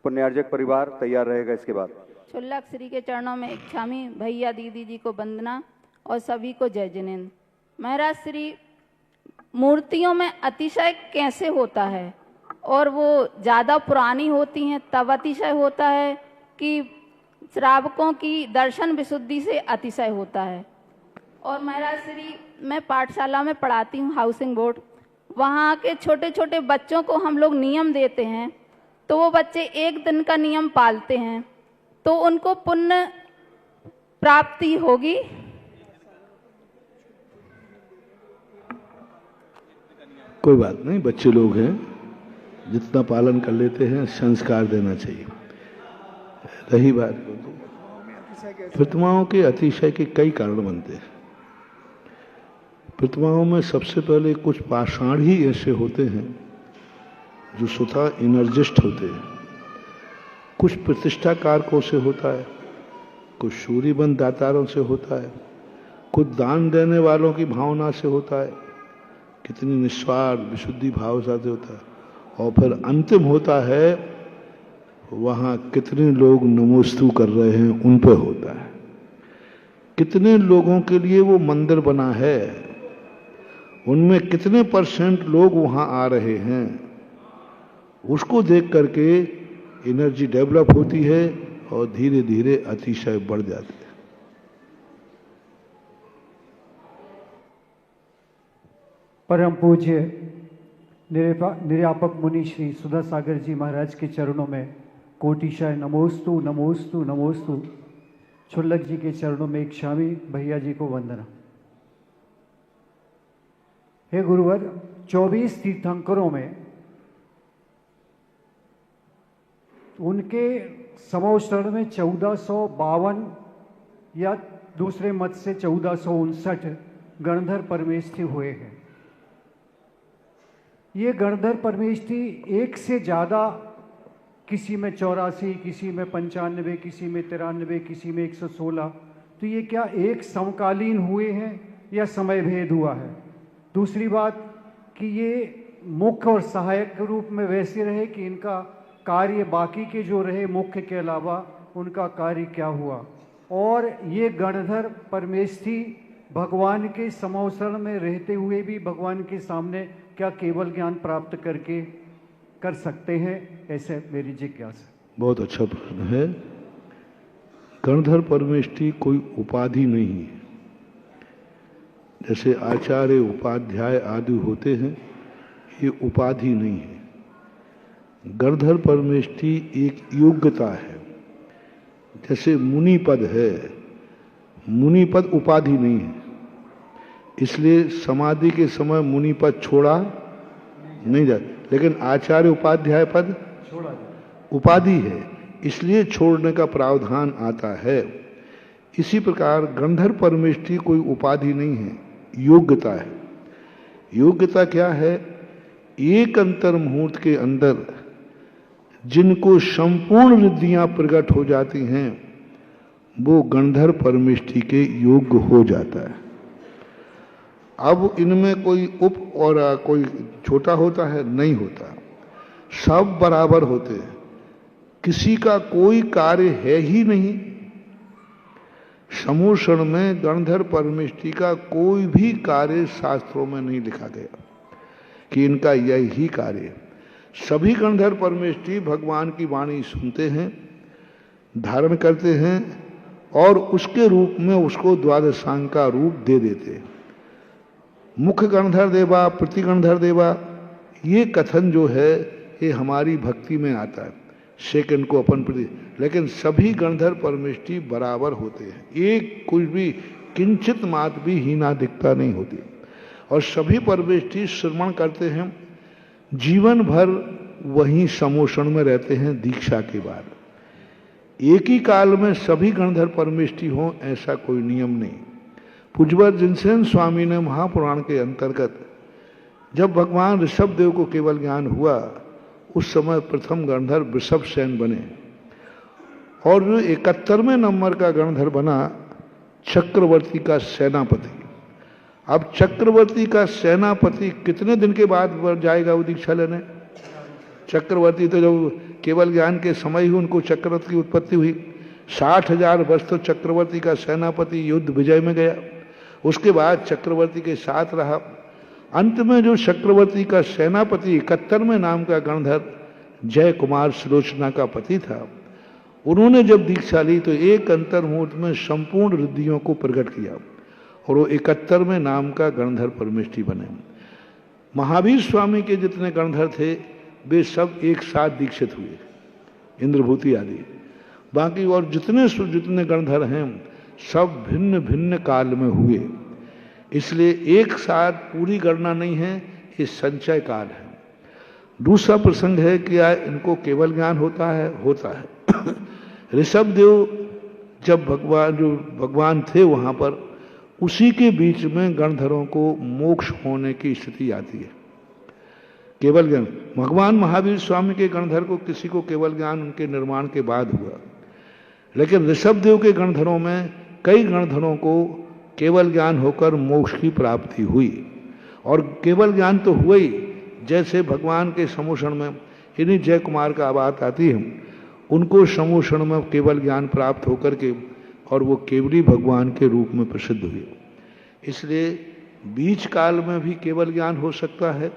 पुण्यार्जक परिवार तैयार रहेगा। इसके बाद छुल्लक श्री के चरणों में इच्छामी भैया दीदी जी को वंदना और सभी को जय जिनेन्द्र। महाराज श्री, मूर्तियों में अतिशय कैसे होता है? और वो ज़्यादा पुरानी होती हैं तब अतिशय होता है कि श्रावकों की दर्शन विशुद्धि से अतिशय होता है? और महाराज श्री, मैं पाठशाला में पढ़ाती हूँ, हाउसिंग बोर्ड, वहाँ के छोटे छोटे बच्चों को हम लोग नियम देते हैं, तो वो बच्चे एक दिन का नियम पालते हैं, तो उनको पुण्य प्राप्ति होगी? कोई बात नहीं, बच्चे लोग हैं, जितना पालन कर लेते हैं संस्कार देना चाहिए। रही बात प्रतिमाओं के अतिशय के कई कारण बनते हैं। प्रतिमाओं में सबसे पहले कुछ पाषाण ही ऐसे होते हैं जो स्वतः एनर्जिस्ट होते हैं। कुछ प्रतिष्ठा कारकों से होता है, कुछ सूर्यबंध दातारों से होता है, कुछ दान देने वालों की भावना से होता है, कितनी निस्वार्थ विशुद्धि भाव से होता है, और फिर अंतिम होता है वहाँ कितने लोग नमोस्तु कर रहे हैं उन पर होता है। कितने लोगों के लिए वो मंदिर बना है, उनमें कितने % लोग वहाँ आ रहे हैं, उसको देख करके एनर्जी डेवलप होती है और धीरे धीरे अतिशय बढ़ जाती है। परम पूज्य निर्यापक मुनि श्री सुधा सागर जी महाराज के चरणों में कोटिशय नमोस्तु नमोस्तु नमोस्तु। छुल्लक जी के चरणों में एक शामी भैया जी को वंदना। हे गुरुवर, 24 तीर्थंकरों में उनके समोशरण में 1452 या दूसरे मत से 1459 गणधर परमेष्ठी हुए हैं। ये गणधर परमेष्ठी एक से ज़्यादा, किसी में 84, किसी में 95, किसी में 93, किसी में 116, तो ये क्या एक समकालीन हुए हैं या समय भेद हुआ है? दूसरी बात कि ये मुख्य और सहायक के रूप में वैसे रहे कि इनका कार्य बाकी के जो रहे मुख्य के अलावा उनका कार्य क्या हुआ? और ये गणधर परमेष्ठी भगवान के समोसरण में रहते हुए भी भगवान के सामने क्या केवल ज्ञान प्राप्त करके कर सकते हैं? ऐसे मेरी जिज्ञासा। बहुत अच्छा प्रश्न है। गणधर परमेष्ठी कोई उपाधि नहीं है। जैसे आचार्य, उपाध्याय आदि होते हैं, ये उपाधि नहीं है। गणधर परमेष्ठी एक योग्यता है। जैसे मुनि पद है, मुनि पद उपाधि नहीं है, इसलिए समाधि के समय मुनि पद छोड़ा नहीं जाता। लेकिन आचार्य उपाध्याय पद उपाधि है, इसलिए छोड़ने का प्रावधान आता है। इसी प्रकार गणधर परमेष्ठी कोई उपाधि नहीं है, योग्यता है। योग्यता क्या है? एक अंतर मुहूर्त के अंदर जिनको संपूर्ण रिद्धियां प्रकट हो जाती हैं, वो गणधर परमेष्ठी के योग्य हो जाता है। अब इनमें कोई उप और कोई छोटा होता है? नहीं होता, सब बराबर होते हैं। किसी का कोई कार्य है ही नहीं। समूषण में गणधर परमेष्ठी का कोई भी कार्य शास्त्रों में नहीं लिखा गया कि इनका यही कार्य है। सभी गणधर परमेष्ठी भगवान की वाणी सुनते हैं, धारण करते हैं और उसके रूप में उसको द्वादशांग का रूप दे देते हैं। मुख्य गणधर देवा, प्रति गणधर देवा, ये कथन जो है ये हमारी भक्ति में आता है, सेकंड को अपन प्रति। लेकिन सभी गणधर परमेष्ठी बराबर होते हैं, एक कुछ भी किंचित मात्र भी हीनाधिकता नहीं होती। और सभी परमेष्ठी श्रवण करते हैं, जीवन भर वहीं समोषण में रहते हैं दीक्षा के बाद। एक ही काल में सभी गणधर परमेष्ठी हों ऐसा कोई नियम नहीं। पूज्यवर जिनसेन स्वामी ने महापुराण के अंतर्गत जब भगवान ऋषभ देव को केवल ज्ञान हुआ, उस समय प्रथम गणधर वृषभ सेन बने और 71वें नंबर का गणधर बना चक्रवर्ती का सेनापति। अब चक्रवर्ती का सेनापति कितने दिन के बाद जाएगा वो दीक्षा लेने? चक्रवर्ती तो जब केवल ज्ञान के समय ही उनको चक्रवर्ती की उत्पत्ति हुई। 60,000 वर्ष तो चक्रवर्ती का सेनापति युद्ध विजय में गया, उसके बाद चक्रवर्ती के साथ रहा। अंत में जो चक्रवर्ती का सेनापति 71वें नाम का गणधर जय कुमार सुलोचना का पति था, उन्होंने जब दीक्षा ली तो एक अंतर मुहूर्त में संपूर्ण रिद्धियों को प्रकट किया और वो 71वें नाम का गणधर परमेष्ठी बने। महावीर स्वामी के जितने गणधर थे वे सब एक साथ दीक्षित हुए, इंद्रभूति आदि। बाकी और जितने गणधर हैं सब भिन्न भिन्न काल में हुए, इसलिए एक साथ पूरी गणना नहीं है, ये संचय काल है। दूसरा प्रसंग है कि इनको केवल ज्ञान होता है। ऋषभ देव जब भगवान थे वहां पर, उसी के बीच में गणधरों को मोक्ष होने की स्थिति आती है। केवल ज्ञान भगवान महावीर स्वामी के गणधर को किसी को केवल ज्ञान उनके निर्माण के बाद हुआ, लेकिन ऋषभ देव के गणधरों में कई गणधरों को केवल ज्ञान होकर मोक्ष की प्राप्ति हुई। और केवल ज्ञान तो हुआ ही, जैसे भगवान के समूषण में इन्हीं जय कुमार का बात आती है, उनको समूषण में केवल ज्ञान प्राप्त होकर के और वो केवली भगवान के रूप में प्रसिद्ध हुए। इसलिए बीच काल में भी केवल ज्ञान हो सकता है,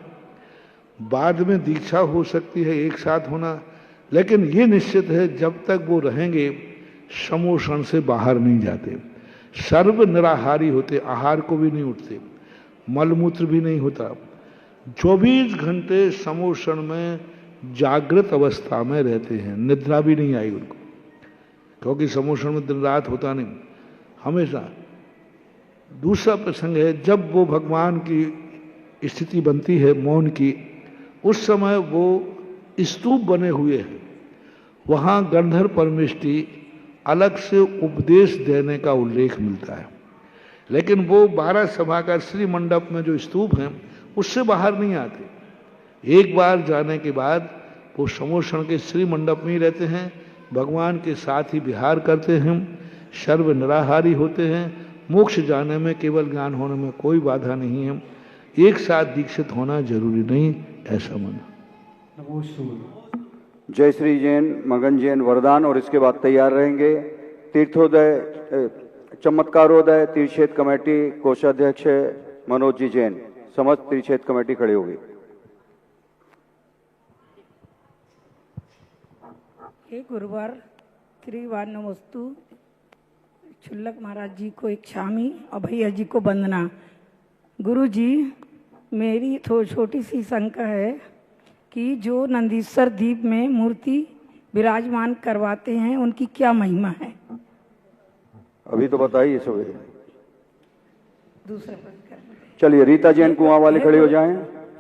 बाद में दीक्षा हो सकती है, एक साथ होना। लेकिन ये निश्चित है जब तक वो रहेंगे समोषण से बाहर नहीं जाते, सर्व निराहारी होते, आहार को भी नहीं उठते, मलमूत्र भी नहीं होता, 24 घंटे समोषण में जागृत अवस्था में रहते हैं, निद्रा भी नहीं आई उनको, क्योंकि समोषण में दिन रात होता नहीं, हमेशा। दूसरा प्रसंग है जब वो भगवान की स्थिति बनती है मौन की, उस समय वो स्तूप बने हुए हैं, वहां गंधर्व परमेष्टि अलग से उपदेश देने का उल्लेख मिलता है, लेकिन वो 12 सभागार श्री मंडप में जो स्तूप हैं उससे बाहर नहीं आते। एक बार जाने के बाद वो समोषण के श्री मंडप में ही रहते हैं, भगवान के साथ ही विहार करते हैं, सर्व निराहारी होते हैं, मोक्ष जाने में केवल ज्ञान होने में कोई बाधा नहीं है, एक साथ दीक्षित होना जरूरी नहीं, ऐसा माना। जय श्री जैन, मगन जैन वरदान, और इसके बाद तैयार रहेंगे तीर्थोदय चमत्कारोदय तीर्थक्षेत्र कमेटी कोषाध्यक्ष मनोज जी जैन। समस्त तीर्थक्षेत्र कमेटी खड़ी होगी। हे गुरुवार त्रिवार नमोस्तु, छुल्लक महाराज जी को इच्छामी और भैया जी को वंदना। गुरु जी, मेरी छोटी सी शंका है कि जो नंदीश्वर द्वीप में मूर्ति विराजमान करवाते हैं उनकी क्या महिमा है? अभी तो बताइए सवेरे। दूसरा प्रश्न। चलिए रीता जैन कुआं वाले खड़े हो जाएं।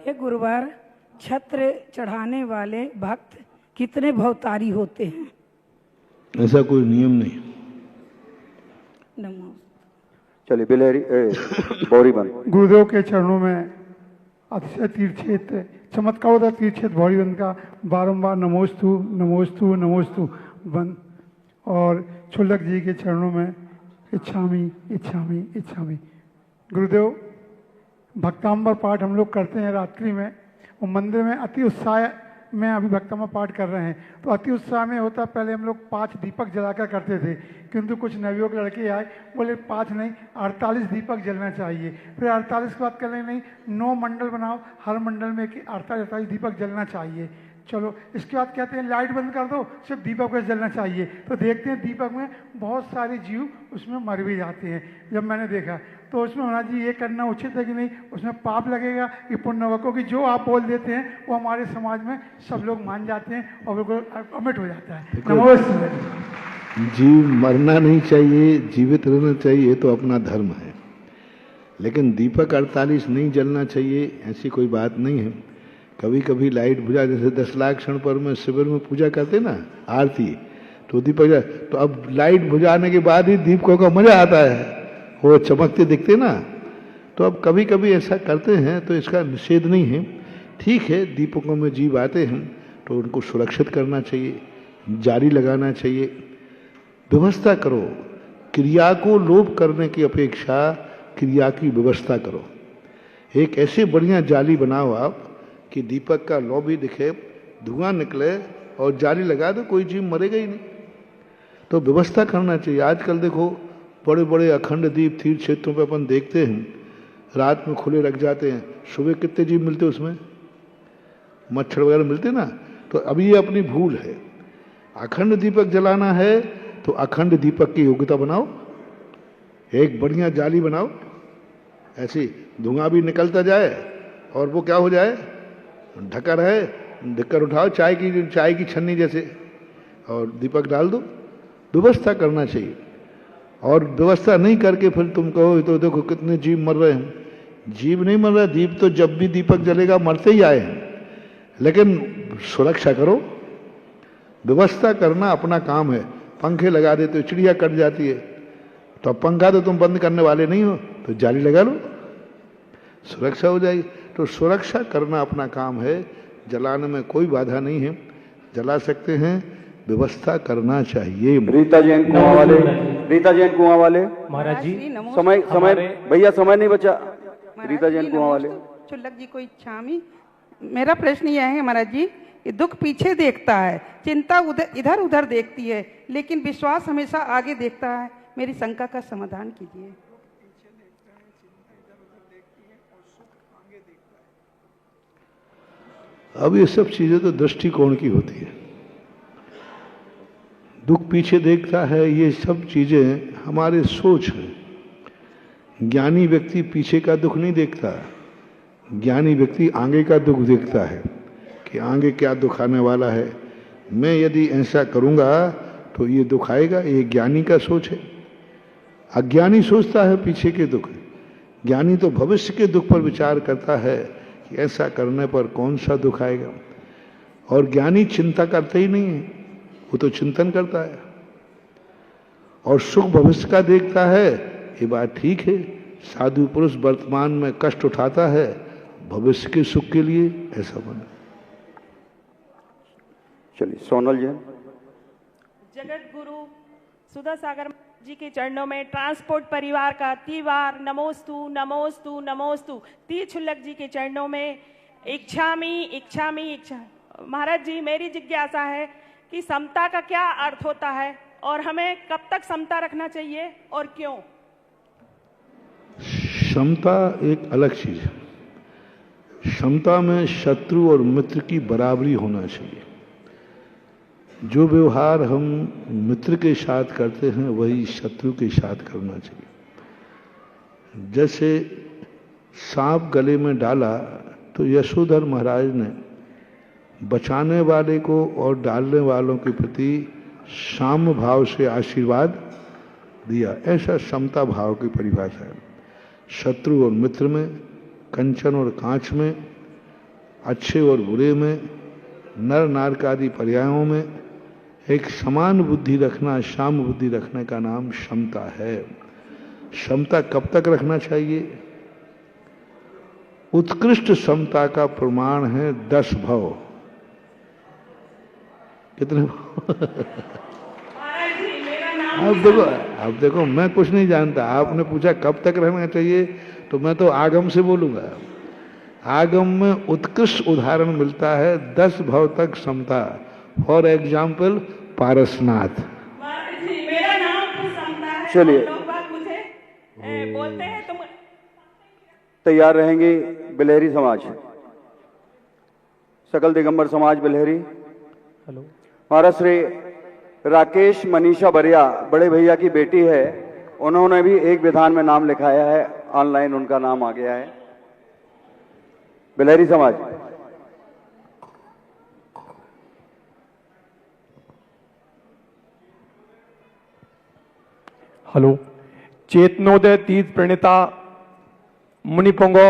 हे गुरुवार, छत्र चढ़ाने वाले भक्त कितने भवतारी होते हैं? ऐसा कोई नियम नहीं। नमो। चलिए बिलहरी बौरी बंद। गुरुदेव के चरणों में अतिशय तीर्थक्षेत्र चमत्कार तीर्थक्षेत्र भौरीबंद का बारंबार नमोस्तु नमोस्तु नमोस्तु बंद, और छुल्लक जी के चरणों में इच्छामी इच्छामी इच्छामी। गुरुदेव, भक्तांबर पाठ हम लोग करते हैं रात्रि में, और मंदिर में अति उत्साह में अभी भक्तांबर पाठ कर रहे हैं, तो अति उत्साह में होता, पहले हम लोग 5 दीपक जलाकर करते थे, किंतु कुछ नवयुवक लड़के आए, बोले 5 नहीं 48 दीपक जलना चाहिए। फिर 48 के बाद कह नहीं 9 मंडल बनाओ, हर मंडल में 48 दीपक जलना चाहिए। चलो, इसके बाद कहते हैं लाइट बंद कर दो, सिर्फ दीपक बस जलना चाहिए। तो देखते हैं दीपक में बहुत सारे जीव उसमें मर भी जाते हैं। जब मैंने देखा तो उसमें महाराज जी ये करना उचित है कि नहीं, उसमें पाप लगेगा कि पुण्य होगा? क्योंकि जो आप बोल देते हैं वो हमारे समाज में सब लोग मान जाते हैं और बिल्कुल अमिट हो जाता है। नमस्ते। जीव मरना नहीं चाहिए, जीवित रहना चाहिए, ये तो अपना धर्म है, लेकिन दीपक 48 नहीं जलना चाहिए ऐसी कोई बात नहीं है। कभी कभी लाइट बुझा, जैसे 10 लाख क्षण पर में शिविर में पूजा करते ना आरती, तो दीपक, तो अब लाइट बुझाने के बाद ही दीपकों का मजा आता है, वो चमकते दिखते ना। तो अब कभी कभी ऐसा करते हैं तो इसका निषेध नहीं है, ठीक है। दीपकों में जीव आते हैं तो उनको सुरक्षित करना चाहिए, जारी लगाना चाहिए, व्यवस्था करो। क्रिया को लोप करने की अपेक्षा क्रिया की व्यवस्था करो। एक ऐसे बढ़िया जाली बनाओ आप कि दीपक का लौ भी दिखे, धुआं निकले, और जाली लगा दो, कोई जीव मरेगा ही नहीं। तो व्यवस्था करना चाहिए। आजकल देखो बड़े बड़े अखंड दीप तीर्थ क्षेत्रों पे अपन देखते हैं, रात में खुले रख जाते हैं, सुबह कितने जीव मिलते उसमें, मच्छर वगैरह मिलते ना। तो अभी ये अपनी भूल है। अखंड दीपक जलाना है तो अखंड दीपक की योग्यता बनाओ, एक बढ़िया जाली बनाओ, ऐसी धुआं भी निकलता जाए और वो क्या हो जाए, ढका रहे, ढक्कर उठाओ चाय की छन्नी जैसे, और दीपक डाल दो। व्यवस्था करना चाहिए। और व्यवस्था नहीं करके फिर तुम कहो तो देखो कितने जीव मर रहे हैं। जीव नहीं मर रहा, दीप तो जब भी दीपक जलेगा मरते ही आए हैं, लेकिन सुरक्षा करो। व्यवस्था करना अपना काम है। पंखे लगा देते हो, चिड़िया कट जाती है, तो अब पंखा तो तुम बंद करने वाले नहीं हो, तो जाली लगा लो, सुरक्षा हो जाएगी। तो सुरक्षा करना अपना काम है, जलाने में कोई बाधा नहीं है, जला सकते हैं, व्यवस्था करना चाहिए। रीता जैन कुआं वाले, रीता जैन कुआं वाले महाराज जी, समय भैया समय नहीं बचा। रीता जैन कुआं वाले। छुल्लक जी को इच्छामी। मेरा प्रश्न यह है महाराज जी, दुख पीछे देखता है, चिंता इधर उधर देखती है, लेकिन विश्वास हमेशा आगे देखता है। मेरी शंका का समाधान कीजिए। अब ये सब चीजें तो दृष्टिकोण की होती है। दुख पीछे देखता है, ये सब चीजें हमारे सोच है। ज्ञानी व्यक्ति पीछे का दुख नहीं देखता, ज्ञानी व्यक्ति आगे का दुख देखता है कि आगे क्या दुख आने वाला है, मैं यदि ऐसा करूंगा तो ये दुख आएगा। ये ज्ञानी का सोच है। अज्ञानी सोचता है पीछे के दुख, ज्ञानी तो भविष्य के दुख पर विचार करता है कि ऐसा करने पर कौन सा दुख आएगा। और ज्ञानी चिंता करता ही नहीं है, वो तो चिंतन करता है और सुख भविष्य का देखता है। ये बात ठीक है, साधु पुरुष वर्तमान में कष्ट उठाता है भविष्य के सुख के लिए, ऐसा बना। चलिए सोनल जी। जगत गुरु सुधा सागर जी के चरणों में ट्रांसपोर्ट परिवार का तीवार नमोस्तु नमोस्तु नमोस्तु। ती छुल्लक जी के चरणों में इच्छामी। महाराज जी, मेरी जिज्ञासा है कि समता का क्या अर्थ होता है और हमें कब तक समता रखना चाहिए और क्यों? समता एक अलग चीज है। समता में शत्रु और मित्र की बराबरी होना चाहिए। जो व्यवहार हम मित्र के साथ करते हैं वही शत्रु के साथ करना चाहिए। जैसे सांप गले में डाला तो यशोधर महाराज ने बचाने वाले को और डालने वालों के प्रति साम्य भाव से आशीर्वाद दिया। ऐसा समता भाव की परिभाषा है। शत्रु और मित्र में, कंचन और कांच में, अच्छे और बुरे में, नर नारकादि पर्यायों में एक समान बुद्धि रखना, साम्य बुद्धि रखने का नाम समता है। समता कब तक रखना चाहिए? उत्कृष्ट समता का प्रमाण है 10 भव। कितने अब देखो मैं कुछ नहीं जानता। आपने पूछा कब तक रहना चाहिए, तो मैं तो आगम से बोलूंगा। आगम में उत्कृष्ट उदाहरण मिलता है 10 भव तक समता। For example Parasnath. चलिए बोलते हैं तुम तैयार रहेंगे। बिलहरी समाज, सकल दिगंबर समाज बिलहरी। हेलो। महाराज श्री राकेश मनीषा बरिया बड़े भैया की बेटी है, उन्होंने भी एक विधान में नाम लिखाया है, ऑनलाइन उनका नाम आ गया है। बिलहरी समाज। हेलो। चेतनोदय तीर्थ प्रणेता मुनिपुंगो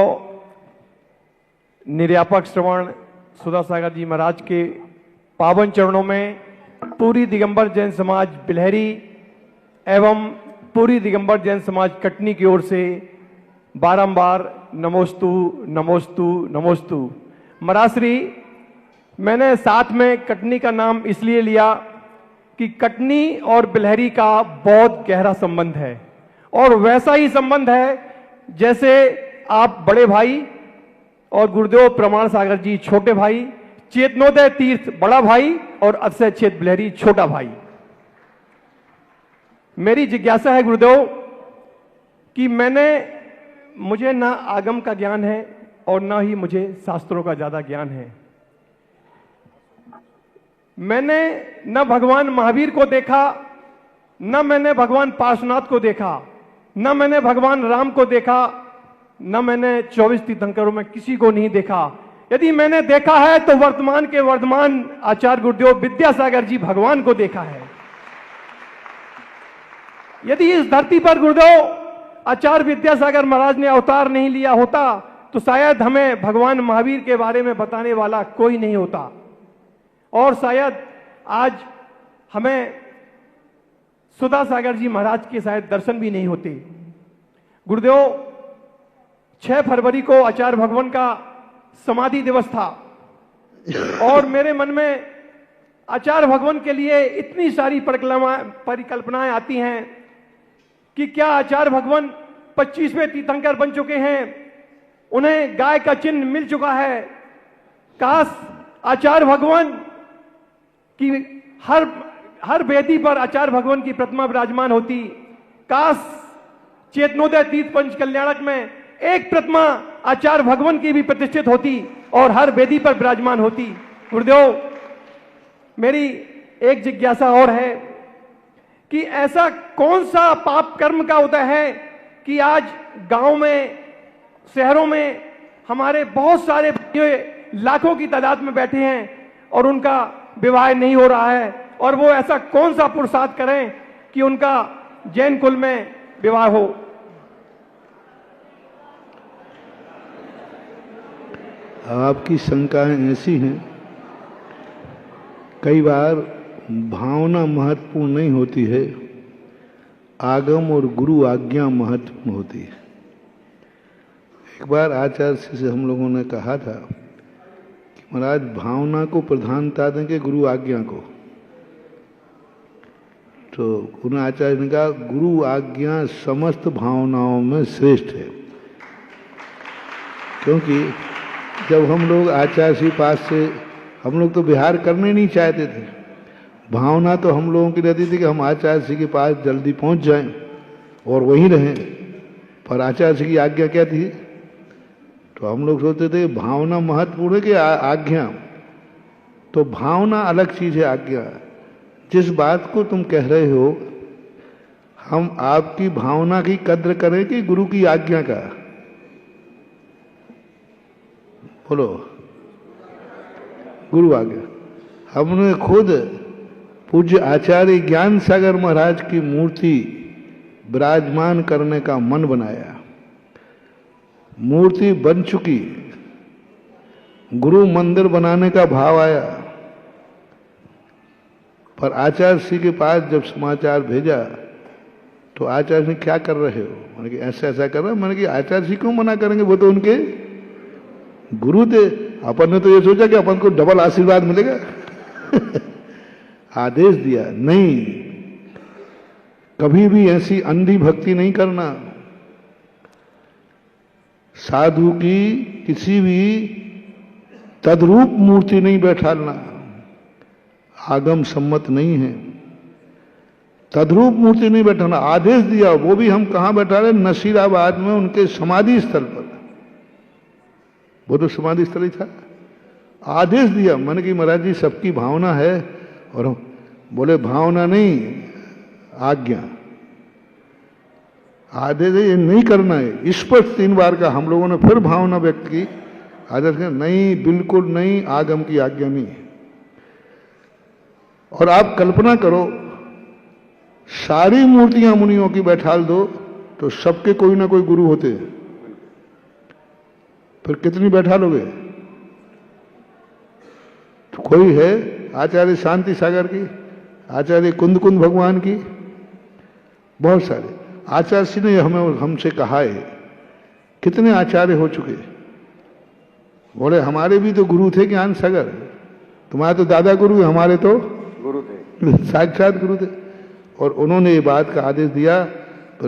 निर्यापक श्रवण सुधा सागर जी महाराज के पावन चरणों में पूरी दिगंबर जैन समाज बिलहरी एवं पूरी दिगंबर जैन समाज कटनी की ओर से बारंबार नमोस्तु नमोस्तु नमोस्तु। महाराज श्री, मैंने साथ में कटनी का नाम इसलिए लिया कि कटनी और बिलहरी का बहुत गहरा संबंध है और वैसा ही संबंध है जैसे आप बड़े भाई और गुरुदेव प्रमाण सागर जी छोटे भाई, चेतनोदय तीर्थ बड़ा भाई और अक्षय छेद बिलहरी छोटा भाई। मेरी जिज्ञासा है गुरुदेव कि मुझे ना आगम का ज्ञान है और ना ही मुझे शास्त्रों का ज्यादा ज्ञान है। मैंने न भगवान महावीर को देखा, न मैंने भगवान पार्श्वनाथ को देखा, न मैंने भगवान राम को देखा, न मैंने 24 तीर्थंकरों में किसी को नहीं देखा। यदि मैंने देखा है तो वर्तमान के वर्धमान आचार्य गुरुदेव विद्यासागर जी भगवान को देखा है। यदि इस धरती पर गुरुदेव आचार्य विद्यासागर महाराज ने अवतार नहीं लिया होता तो शायद हमें भगवान महावीर के बारे में बताने वाला कोई नहीं होता और शायद आज हमें सुधा सागर जी महाराज के शायद दर्शन भी नहीं होते। गुरुदेव 6 फरवरी को आचार्य भगवान का समाधि दिवस था और मेरे मन में आचार्य भगवान के लिए इतनी सारी परिकल्पनाएं आती हैं कि क्या आचार्य भगवान 25वें तीर्थंकर बन चुके हैं, उन्हें गाय का चिन्ह मिल चुका है। काश आचार्य भगवान की हर वेदी पर आचार्य भगवान की प्रतिमा विराजमान होती। काश चेतनोदय तीर्थ पंच कल्याणक में एक प्रतिमा आचार्य भगवान की भी प्रतिष्ठित होती और हर वेदी पर विराजमान होती। गुरुदेव, मेरी एक जिज्ञासा और है कि ऐसा कौन सा पाप कर्म का उदय है कि आज गांव में, शहरों में हमारे बहुत सारे भाइयों लाखों की तादाद में बैठे हैं और उनका विवाह नहीं हो रहा है, और वो ऐसा कौन सा पुरुषार्थ करें कि उनका जैन कुल में विवाह हो। आपकी शंकाएं ऐसी हैं, कई बार भावना महत्वपूर्ण नहीं होती है, आगम और गुरु आज्ञा महत्वपूर्ण होती है। एक बार आचार्य से हम लोगों ने कहा था कि महाराज भावना को प्रधानता देंगे गुरु आज्ञा को, तो उन आचार्य ने कहा गुरु आज्ञा समस्त भावनाओं में श्रेष्ठ है। क्योंकि जब हम लोग आचार्य के पास से, हम लोग तो विहार करने नहीं चाहते थे, भावना तो हम लोगों की रहती थी कि हम आचार्य जी के पास जल्दी पहुंच जाएं और वहीं रहें, पर आचार्य जी की आज्ञा क्या थी? तो हम लोग सोचते थे भावना महत्वपूर्ण है कि आज्ञा। तो भावना अलग चीज है, आज्ञा। जिस बात को तुम कह रहे हो, हम आपकी भावना की कद्र करें कि गुरु की आज्ञा का? बोलो, गुरु आज्ञा। हमने खुद पूज्य आचार्य ज्ञान सागर महाराज की मूर्ति विराजमान करने का मन बनाया, मूर्ति बन चुकी, गुरु मंदिर बनाने का भाव आया, पर आचार्य जी के पास जब समाचार भेजा तो आचार्य जी क्या कर रहे हो? मैंने कि ऐसा ऐसा कर रहा हूं। मैंने कि आचार्य जी क्यों मना करेंगे, वो तो उनके गुरु थे। अपन ने तो ये सोचा कि अपन को डबल आशीर्वाद मिलेगा। आदेश दिया, नहीं, कभी भी ऐसी अंधी भक्ति नहीं करना। साधु की किसी भी तद्रूप मूर्ति नहीं बैठालना, आगम सम्मत नहीं है। तद्रूप मूर्ति नहीं बैठाना, आदेश दिया। वो भी हम कहां बैठा रहे? नसीराबाद में उनके समाधि स्थल पर। वो तो समाधि स्थल ही था। आदेश दिया, मन की महाराज जी सबकी भावना है, और बोले भावना नहीं, आज्ञा। आदेश ये नहीं करना है। स्पष्ट 3 बार का हम लोगों ने फिर भावना व्यक्त की। आदेश नहीं, बिल्कुल नहीं, आगम की आज्ञा नहीं है। और आप कल्पना करो, सारी मूर्तियां मुनियों की बैठाल दो तो सबके कोई ना कोई गुरु होते हैं, फिर कितनी बैठा लोगे? तो कोई है आचार्य शांति सागर की, आचार्य कुंद कुंद भगवान की, बहुत सारे आचार्य जी ने हमें हमसे कहा है। कितने आचार्य हो चुके? बोले हमारे भी तो गुरु थे ज्ञान सागर, तुम्हारे तो दादा गुरु, हमारे तो गुरु थे, साक्षात गुरु थे। और उन्होंने ये बात का आदेश दिया। तो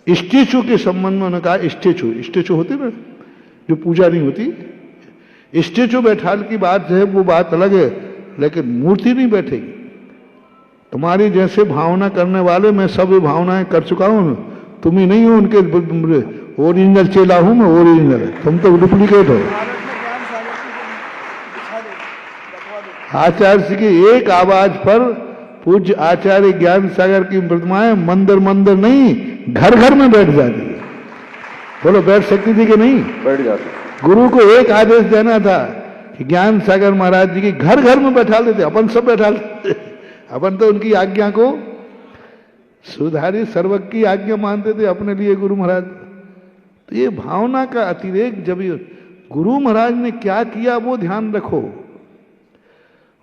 स्टेचू के संबंध में उन्होंने कहा, स्टेचू होती ना जो पूजा नहीं होती, स्टेचू बैठाल की बात है, वो बात अलग है, लेकिन मूर्ति नहीं बैठेगी। तुम्हारी जैसे भावना करने वाले मैं सब भावनाएं कर चुका हूं, तुम ही नहीं हो उनके ओरिजिनल चेला हूं मैं, ओरिजिनल, तुम तो डुप्लीकेट हो। आचार्य जी की एक आवाज पर पूज्य आचार्य ज्ञान सागर की प्रतिमाएं मंदिर मंदिर नहीं, घर घर में बैठ जाती है। बोलो बैठ सकती थी कि नहीं? बैठ जाती। गुरु को एक आदेश देना था कि ज्ञान सागर महाराज जी की घर घर में बैठा देते, अपन सब बैठा लेते। अपन तो उनकी आज्ञा को सुधारी सर्वक की आज्ञा मानते थे अपने लिए गुरु महाराज। तो ये भावना का अतिरेक, जब गुरु महाराज ने क्या किया वो ध्यान रखो।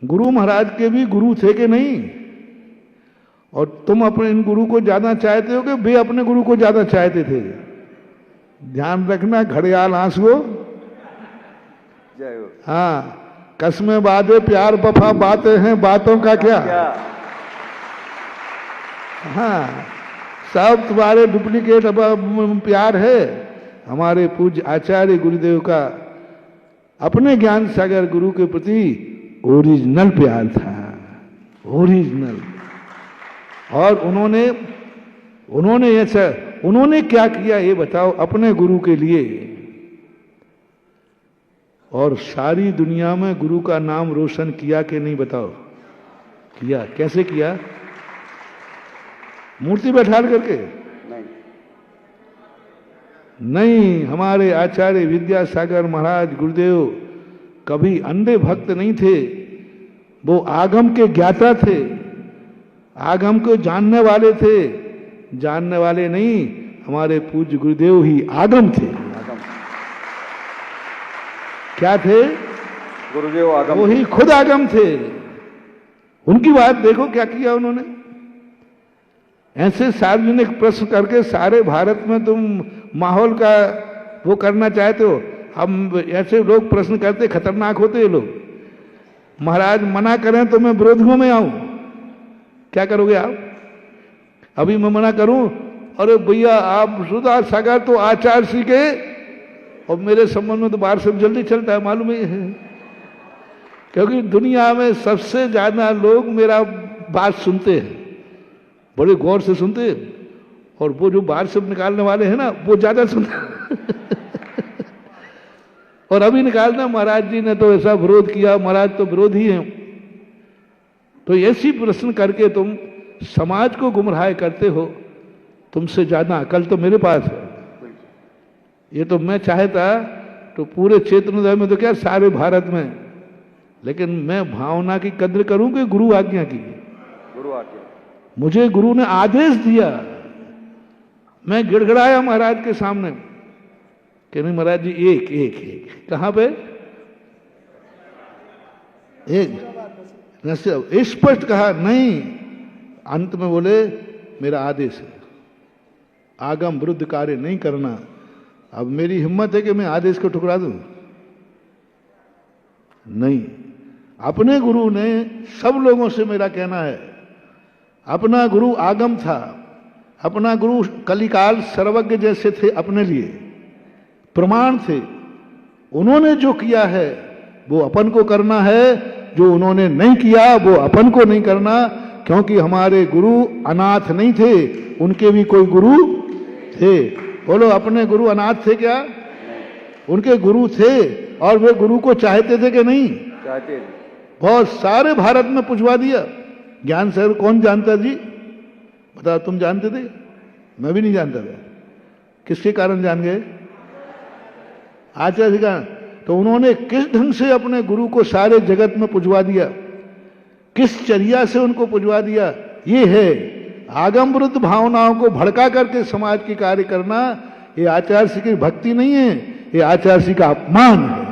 गुरु महाराज के भी गुरु थे कि नहीं? और तुम अपने इन गुरु को ज्यादा चाहते हो कि वे अपने गुरु को ज्यादा चाहते थे? ध्यान रखना, घड़ियाल आंसू। हाँ, कसमें वादे प्यार वफा बातें हैं, बातों का क्या? हाँ, सब तुम्हारे डुप्लीकेट प्यार है। हमारे पूज्य आचार्य गुरुदेव का अपने ज्ञान सागर गुरु के प्रति ओरिजिनल प्यार था, ओरिजिनल। और उन्होंने क्या किया ये बताओ अपने गुरु के लिए, और सारी दुनिया में गुरु का नाम रोशन किया कि नहीं? बताओ, किया। कैसे किया? मूर्ति बैठा करके नहीं। हमारे आचार्य विद्यासागर महाराज गुरुदेव कभी अंधे भक्त नहीं थे, वो आगम के ज्ञाता थे, आगम को जानने वाले थे। जानने वाले नहीं, हमारे पूज्य गुरुदेव ही आगम थे। क्या थे? गुरुदेव आगम, वो ही खुद आगम थे। उनकी बात देखो क्या किया उन्होंने। ऐसे सार्वजनिक प्रश्न करके सारे भारत में तुम माहौल का वो करना चाहते हो। हम ऐसे लोग प्रश्न करते खतरनाक होते हैं लोग। महाराज मना करें तो मैं विरोधियों में आऊं, क्या करोगे आप? अभी मैं मना करूं, अरे भैया आप सुधा सागर तो आचार्य श्री के, और मेरे संबंध में तो बाहर सब जल्दी चलता है, मालूम ही है। क्योंकि दुनिया में सबसे ज्यादा लोग मेरा बात सुनते हैं, बड़े गौर से सुनते हैं, और वो जो बाहर से निकालने वाले हैं ना वो ज्यादा सुनते और अभी निकालना महाराज जी ने तो ऐसा विरोध किया, महाराज तो विरोधी हैं। तो ऐसी प्रश्न करके तुम समाज को गुमराह करते हो। तुमसे ज्यादा अकल तो मेरे पास है। ये तो मैं चाहता तो पूरे क्षेत्र में तो क्या सारे भारत में, लेकिन मैं भावना की कद्र करूं कि गुरु आज्ञा की। गुरु आज्ञा, मुझे गुरु ने आदेश दिया, मैं गिड़गिड़ाया महाराज के सामने कि नहीं महाराज जी एक एक एक। कहां पे? एक स्पष्ट कहा नहीं। अंत में बोले मेरा आदेश है, आगम विरुद्ध कार्य नहीं करना। अब मेरी हिम्मत है कि मैं आदेश को ठुकरा दूं? नहीं। अपने गुरु ने सब लोगों से मेरा कहना है, अपना गुरु आगम था, अपना गुरु कलिकाल सर्वज्ञ जैसे थे, अपने लिए प्रमाण थे। उन्होंने जो किया है वो अपन को करना है, जो उन्होंने नहीं किया वो अपन को नहीं करना। क्योंकि हमारे गुरु अनाथ नहीं थे, उनके भी कोई गुरु थे। बोलो अपने गुरु अनाथ थे क्या? उनके गुरु थे, और वे गुरु को चाहते थे कि नहीं? चाहते थे। बहुत सारे भारत में पुछवा दिया। ज्ञान सागर कौन जानता जी? बताओ, तुम जानते थे? मैं भी नहीं जानता था। किसके कारण जान गए? आचार्य का। तो उन्होंने किस ढंग से अपने गुरु को सारे जगत में पुजवा दिया, किस चर्या से उनको पुजवा दिया। ये है आगम विरुद्ध भावनाओं को भड़का करके समाज की कार्य करना। ये आचार्य श्री की भक्ति नहीं है, ये आचार्य श्री का अपमान है।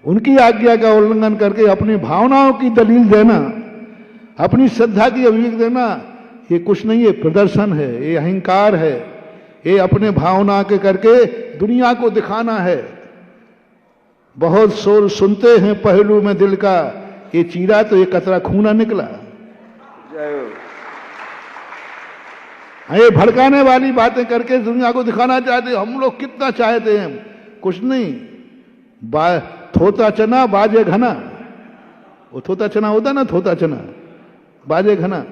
उनकी आज्ञा का उल्लंघन करके अपनी भावनाओं की दलील देना, अपनी श्रद्धा की अभिव्यक्ति देना, ये कुछ नहीं है, प्रदर्शन है, ये अहंकार है, ये अपने भावना के करके दुनिया को दिखाना है। बहुत शोर सुनते हैं पहलू में दिल का, ये चीरा तो ये कतरा खूना निकला। ये भड़काने वाली बातें करके दुनिया को दिखाना चाहते, हम लोग कितना चाहते हैं, कुछ नहीं। थोता चना बाजे घना, वो थोता चना होता ना, थोता चना बाजे घना।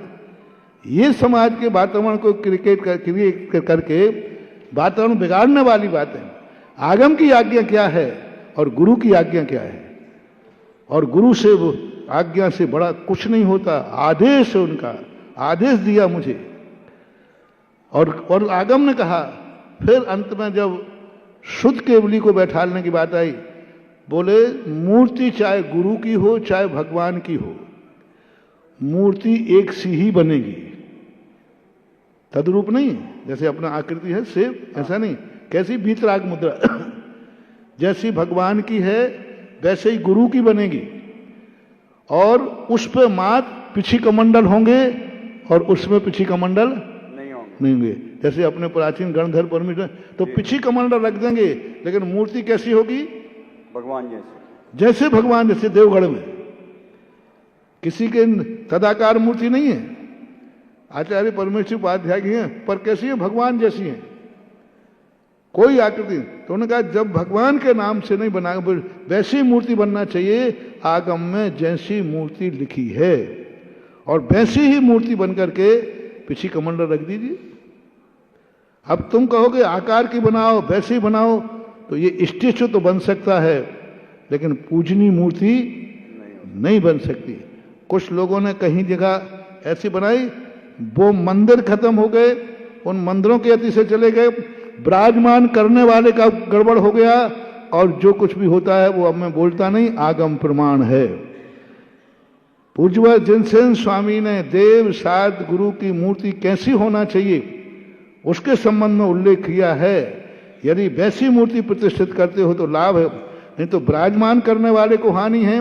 ये समाज के वातावरण को क्रिएट करके वातावरण बिगाड़ने वाली बातें। आगम की आज्ञा क्या है और गुरु की आज्ञा क्या है? और गुरु से वो आज्ञा से बड़ा कुछ नहीं होता। आदेश है उनका, आदेश दिया मुझे। और आगम ने कहा। फिर अंत में जब शुद्ध केवली को बैठालने की बात आई, बोले मूर्ति चाहे गुरु की हो चाहे भगवान की हो, मूर्ति एक सी ही बनेगी, तद्रूप नहीं। जैसे अपना आकृति है सेब, ऐसा नहीं। कैसी भीतराग मुद्रा जैसी भगवान की है वैसे ही गुरु की बनेगी। और उस पे मात पिछी कमंडल होंगे और उसमें पिछी कमंडल नहीं होंगे। जैसे अपने प्राचीन गणधर परमेश्वर तो पिछी कमंडल रख देंगे, लेकिन मूर्ति कैसी होगी? भगवान जैसे। जैसे भगवान, जैसे देवगढ़ में किसी के तदाकार मूर्ति नहीं है, आचार्य परमेश्वर उपाध्याय की है, पर कैसी है? भगवान जैसी है, कोई आकृति। तो उन्होंने कहा जब भगवान के नाम से नहीं बना, वैसी मूर्ति बनना चाहिए। आगम में जैसी मूर्ति लिखी है और वैसी ही मूर्ति बनकर के पिछी कमंडल रख दीजिए। अब तुम कहोगे आकार की बनाओ, वैसी बनाओ, तो ये स्टेचू तो बन सकता है, लेकिन पूजनीय मूर्ति नहीं बन सकती। कुछ लोगों ने कहीं जगह ऐसी बनाई वो मंदिर खत्म हो गए, उन मंदिरों के अति से चले गए, विराजमान करने वाले का गड़बड़ हो गया, और जो कुछ भी होता है वो अब मैं बोलता नहीं, आगम प्रमाण है। पूज्य जिनसेन स्वामी ने देव साध गुरु की मूर्ति कैसी होना चाहिए उसके संबंध में उल्लेख किया है। यदि वैसी मूर्ति प्रतिष्ठित करते हो तो लाभ है, नहीं तो विराजमान करने वाले को हानि है,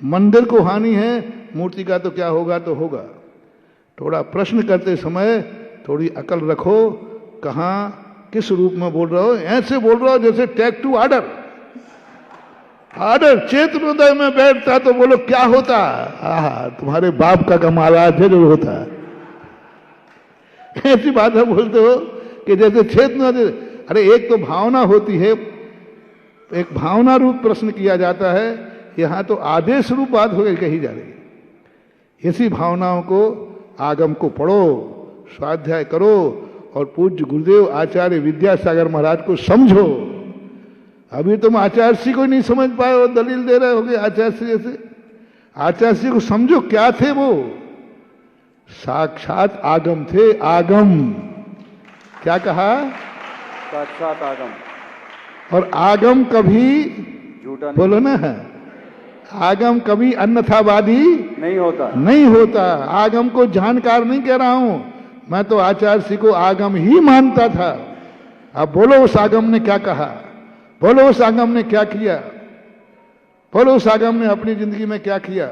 मंदिर को हानि है, मूर्ति का तो क्या होगा तो होगा। थोड़ा प्रश्न करते समय थोड़ी अकल रखो, कहाँ किस रूप में बोल रहे हो। ऐसे बोल रहे हो जैसे टेक टू ऑर्डर, ऑर्डर चेतनोदय में बैठता तो बोलो क्या होता, तुम्हारे बाप का कमाल जरूर होता। ऐसी बातें बोलते हो कि जैसे चेतनोदय। अरे एक तो भावना होती है, एक भावना रूप प्रश्न किया जाता है, यहां तो आदेश रूप बात होकर कही जा रही है। इसी भावनाओं को, आगम को पढ़ो, स्वाध्याय करो, और पूज्य गुरुदेव आचार्य विद्यासागर महाराज को समझो। अभी तुम आचार्य श्री को नहीं समझ पाए हो, दलील दे रहे होगे आचार्य श्री जैसे। आचार्य श्री को समझो, क्या थे वो, साक्षात आगम थे। आगम क्या कहा, साक्षात आगम। और आगम कभी झूठा बोलो ना है, आगम कभी अन्यथावादी नहीं होता, नहीं होता। आगम को जानकार नहीं कह रहा हूं मैं, तो आचार्य श्री को आगम ही मानता था। अब बोलो उस आगम ने क्या कहा, बोलो उस आगम ने क्या किया, बोलो उस आगम ने अपनी जिंदगी में क्या किया,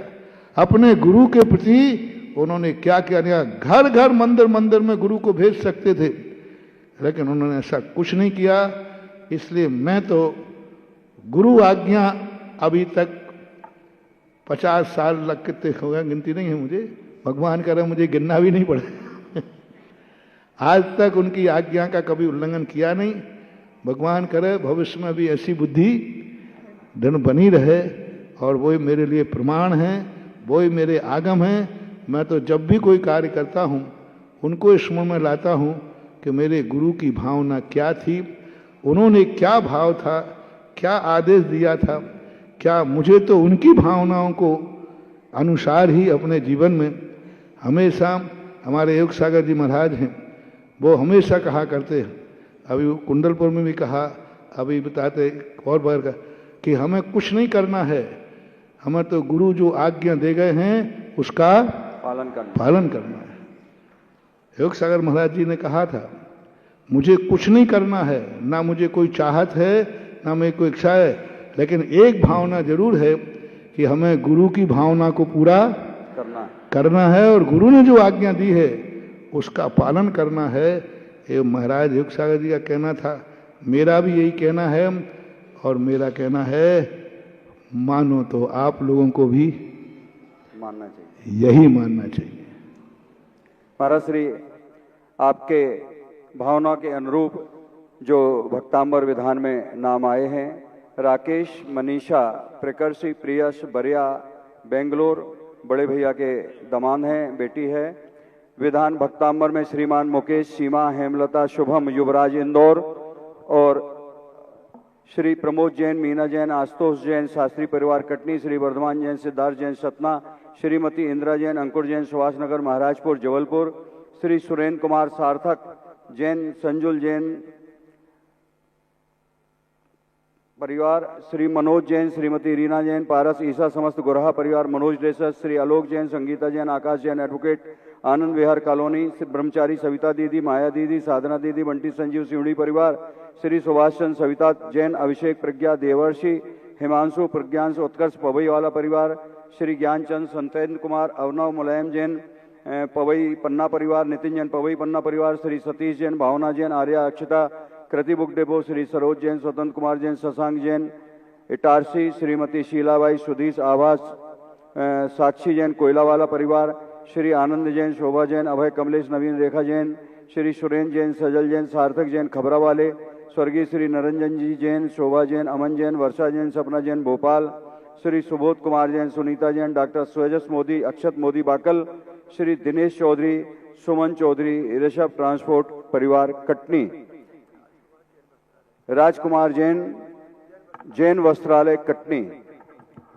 अपने गुरु के प्रति उन्होंने क्या किया। घर घर मंदिर मंदिर में गुरु को भेज सकते थे, लेकिन उन्होंने ऐसा कुछ नहीं किया। इसलिए मैं तो गुरु आज्ञा अभी तक 50 साल लग कितने हो गए, गिनती नहीं है मुझे, भगवान करे मुझे गिनना भी नहीं पड़े। आज तक उनकी आज्ञा का कभी उल्लंघन किया नहीं। भगवान करे भविष्य में भी ऐसी बुद्धि धन बनी रहे, और वही मेरे लिए प्रमाण है, वही मेरे आगम हैं। मैं तो जब भी कोई कार्य करता हूँ उनको स्मरण में लाता हूँ कि मेरे गुरु की भावना क्या थी, उन्होंने क्या भाव था, क्या आदेश दिया था, क्या मुझे तो उनकी भावनाओं को अनुसार ही अपने जीवन में हमेशा। हमारे योग सागर जी महाराज हैं, वो हमेशा कहा करते हैं, अभी कुंडलपुर में भी कहा, अभी बताते और बार का, कि हमें कुछ नहीं करना है, हमें तो गुरु जो आज्ञा दे गए हैं उसका पालन करना है। योग सागर महाराज जी ने कहा था, मुझे कुछ नहीं करना है, ना मुझे कोई चाहत है, ना मेरी कोई इच्छा है, लेकिन एक भावना जरूर है कि हमें गुरु की भावना को पूरा करना है, और गुरु ने जो आज्ञा दी है उसका पालन करना है। ये महाराज योग सागर जी का कहना था, मेरा भी यही कहना है, और मेरा कहना है मानो तो आप लोगों को भी मानना चाहिए, यही मानना चाहिए। महाराज श्री आपके भावना के अनुरूप जो भक्तांबर विधान में नाम आए हैं, राकेश, मनीषा, प्रकर्षी, प्रियश, बरिया, बेंगलोर, बड़े भैया के दमाद हैं, बेटी है। विधान भक्तांबर में श्रीमान मुकेश, सीमा, हेमलता, शुभम, युवराज इंदौर, और श्री प्रमोद जैन, मीना जैन, आशुतोष जैन, शास्त्री परिवार कटनी, श्री वर्धमान जैन, सिद्धार्थ जैन, सतना, श्रीमती इंदिरा जैन, अंकुर जैन, सुभाषनगर, महाराजपुर, जबलपुर, श्री सुरेंद्र कुमार सार्थक जैन, संजुल जैन परिवार, श्री मनोज जैन, श्रीमती रीना जैन, पारस, ईसा, समस्त गुरहा परिवार, मनोज देसर, श्री आलोक जैन, संगीता जैन, आकाश जैन, एडवोकेट, आनंद विहार कॉलोनी, ब्रह्मचारी, सविता दीदी, माया दीदी, साधना दीदी, बंटी संजीव सिवड़ी परिवार, श्री सुभाष चंद्र, सविता जैन, अभिषेक, प्रज्ञा, देवर्षि, हिमांशु, प्रज्ञांश, उत्कर्ष, पवई वाला परिवार, श्री ज्ञानचंद, संतेन्द्र कुमार, अवनव, मुलायम जैन, पवई पन्ना परिवार, नितिन जैन, पवई पन्ना परिवार, श्री सतीश जैन, भावना जैन, आर्या, अक्षता, कृति बुक डेपो, श्री सरोज जैन, स्वतंत्र कुमार जैन, शशांक जैन, इटारसी, श्रीमती शीलाबाई, सुधीश, आवास, साक्षी जैन, कोयलावाला परिवार, श्री आनंद जैन, शोभा जैन, अभय, कमलेश, नवीन, रेखा जैन, श्री सुरेंद्र जैन, सजल जैन, सार्थक जैन, खबरा वाले, स्वर्गीय श्री नरंजन जी जैन, शोभा जैन, अमन जैन, वर्षा जैन, सपना जैन, भोपाल, श्री सुबोध कुमार जैन, सुनीता जैन, डॉक्टर स्वजस मोदी, अक्षत मोदी, बाकल, श्री दिनेश चौधरी, सुमन चौधरी, ऋषभ ट्रांसपोर्ट परिवार कटनी, राजकुमार जैन, जैन वस्त्रालय कटनी।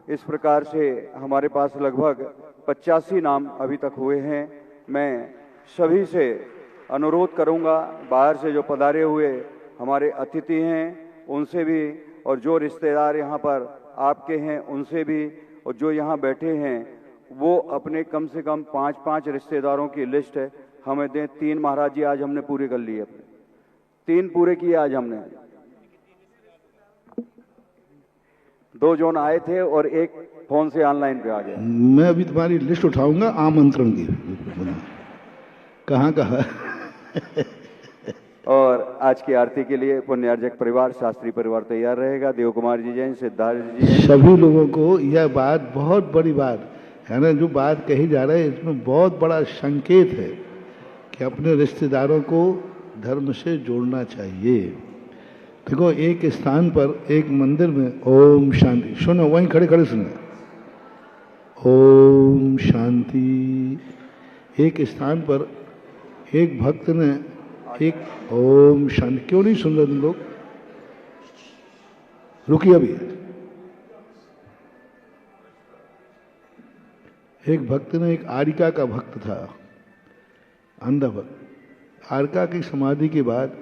इस प्रकार से हमारे पास लगभग 85 नाम अभी तक हुए हैं। मैं सभी से अनुरोध करूंगा, बाहर से जो पधारे हुए हमारे अतिथि हैं उनसे भी, और जो रिश्तेदार यहाँ पर आपके हैं उनसे भी, और जो यहाँ बैठे हैं वो अपने कम से कम 5-5 रिश्तेदारों की लिस्ट है हमें दें। 3 महाराज जी आज हमने पूरे कर लिए, 3 पूरे किए आज हमने। 2 जोन आए थे और एक फोन से ऑनलाइन पे आ गया। मैं अभी तुम्हारी लिस्ट उठाऊंगा आमंत्रण की, कहाँ कहाँ। और आज की आरती के लिए पुण्यार्जक परिवार, शास्त्री परिवार तैयार रहेगा। देव कुमार जी जैन, सिद्धार्थ जी जैन। सभी लोगों को यह बात, बहुत बड़ी बात है ना, जो बात कही जा रही है इसमें बहुत बड़ा संकेत है कि अपने रिश्तेदारों को धर्म से जोड़ना चाहिए। देखो, एक स्थान पर, एक मंदिर में ओम शांति, सुनो वहीं खड़े खड़े सुनो, ओम शांति। एक स्थान पर एक भक्त ने एक ओम शांति, क्यों नहीं सुन रहे तुम लोग? रुकिए अभी। एक भक्त ने, एक आरिका का भक्त था, अंधा भक्त, आरिका की समाधि के बाद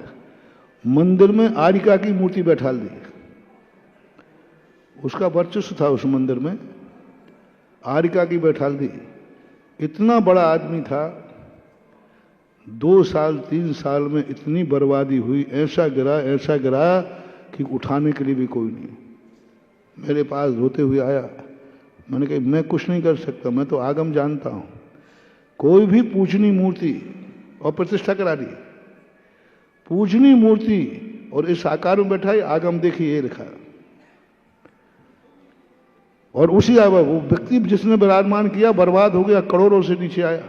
मंदिर में आरिका की मूर्ति बैठा दी। उसका वर्चस्व था उस मंदिर में, आरिका की बैठा दी। इतना बड़ा आदमी था, 2 साल 3 साल में इतनी बर्बादी हुई, ऐसा गिरा कि उठाने के लिए भी कोई नहीं। मेरे पास रोते हुए आया, मैंने कहा मैं कुछ नहीं कर सकता, मैं तो आगम जानता हूं। कोई भी पूजनी मूर्ति और प्रतिष्ठा करा दी, पूजनी मूर्ति और इस आकार में बैठा है, आगम देखिए ये लिखा। और उसी वो व्यक्ति जिसने विराजमान किया बर्बाद हो गया, करोड़ों से नीचे आया,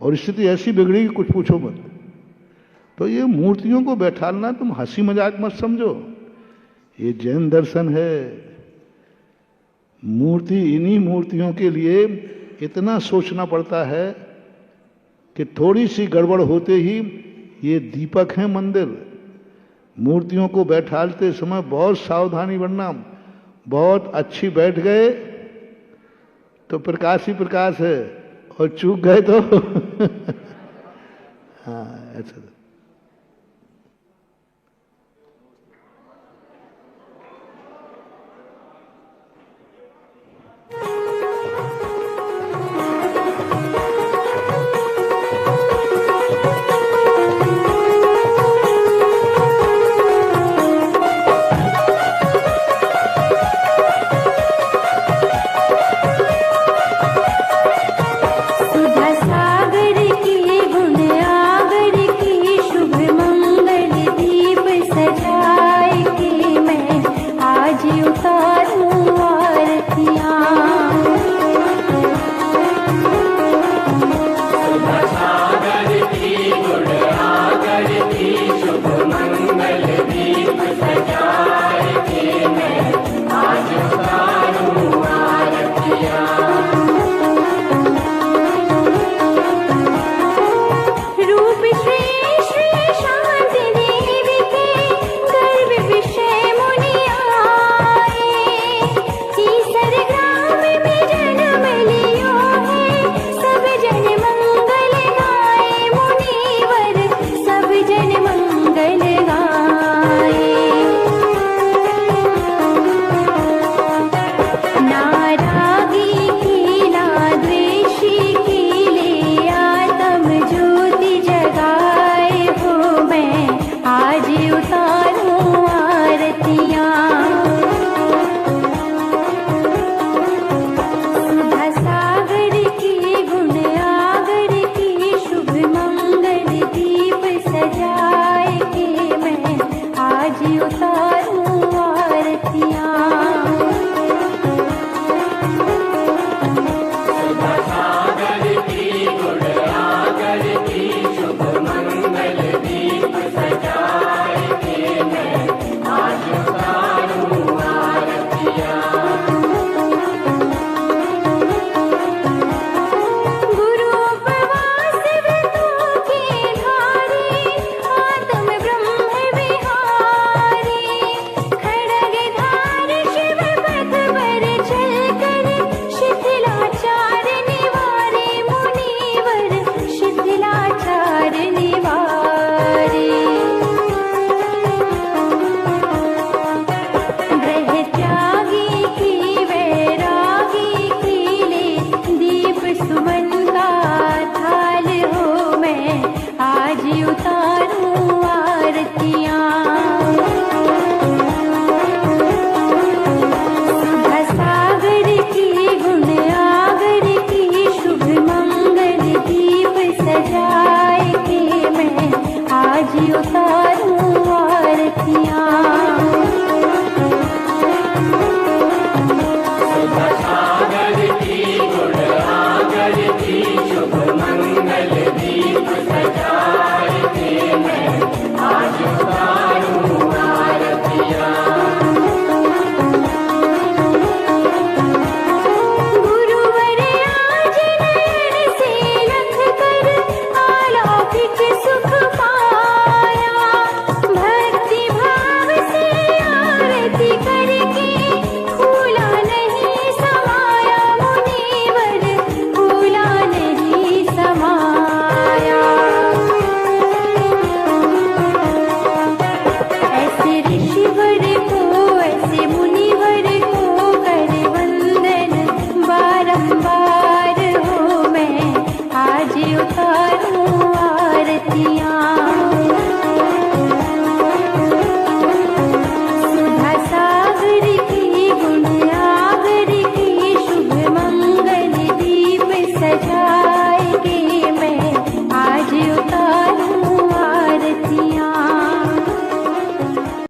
और स्थिति ऐसी बिगड़ी कि कुछ पूछो मत। तो ये मूर्तियों को बैठाना तुम हंसी मजाक मत समझो, ये जैन दर्शन है। मूर्ति, इन्हीं मूर्तियों के लिए इतना सोचना पड़ता है कि थोड़ी सी गड़बड़ होते ही, ये दीपक है मंदिर, मूर्तियों को बैठाते समय बहुत सावधानी बनना। बहुत अच्छी बैठ गए तो प्रकाश ही प्रकाश है, और चूक गए तो हाँ ऐसा। सजाए के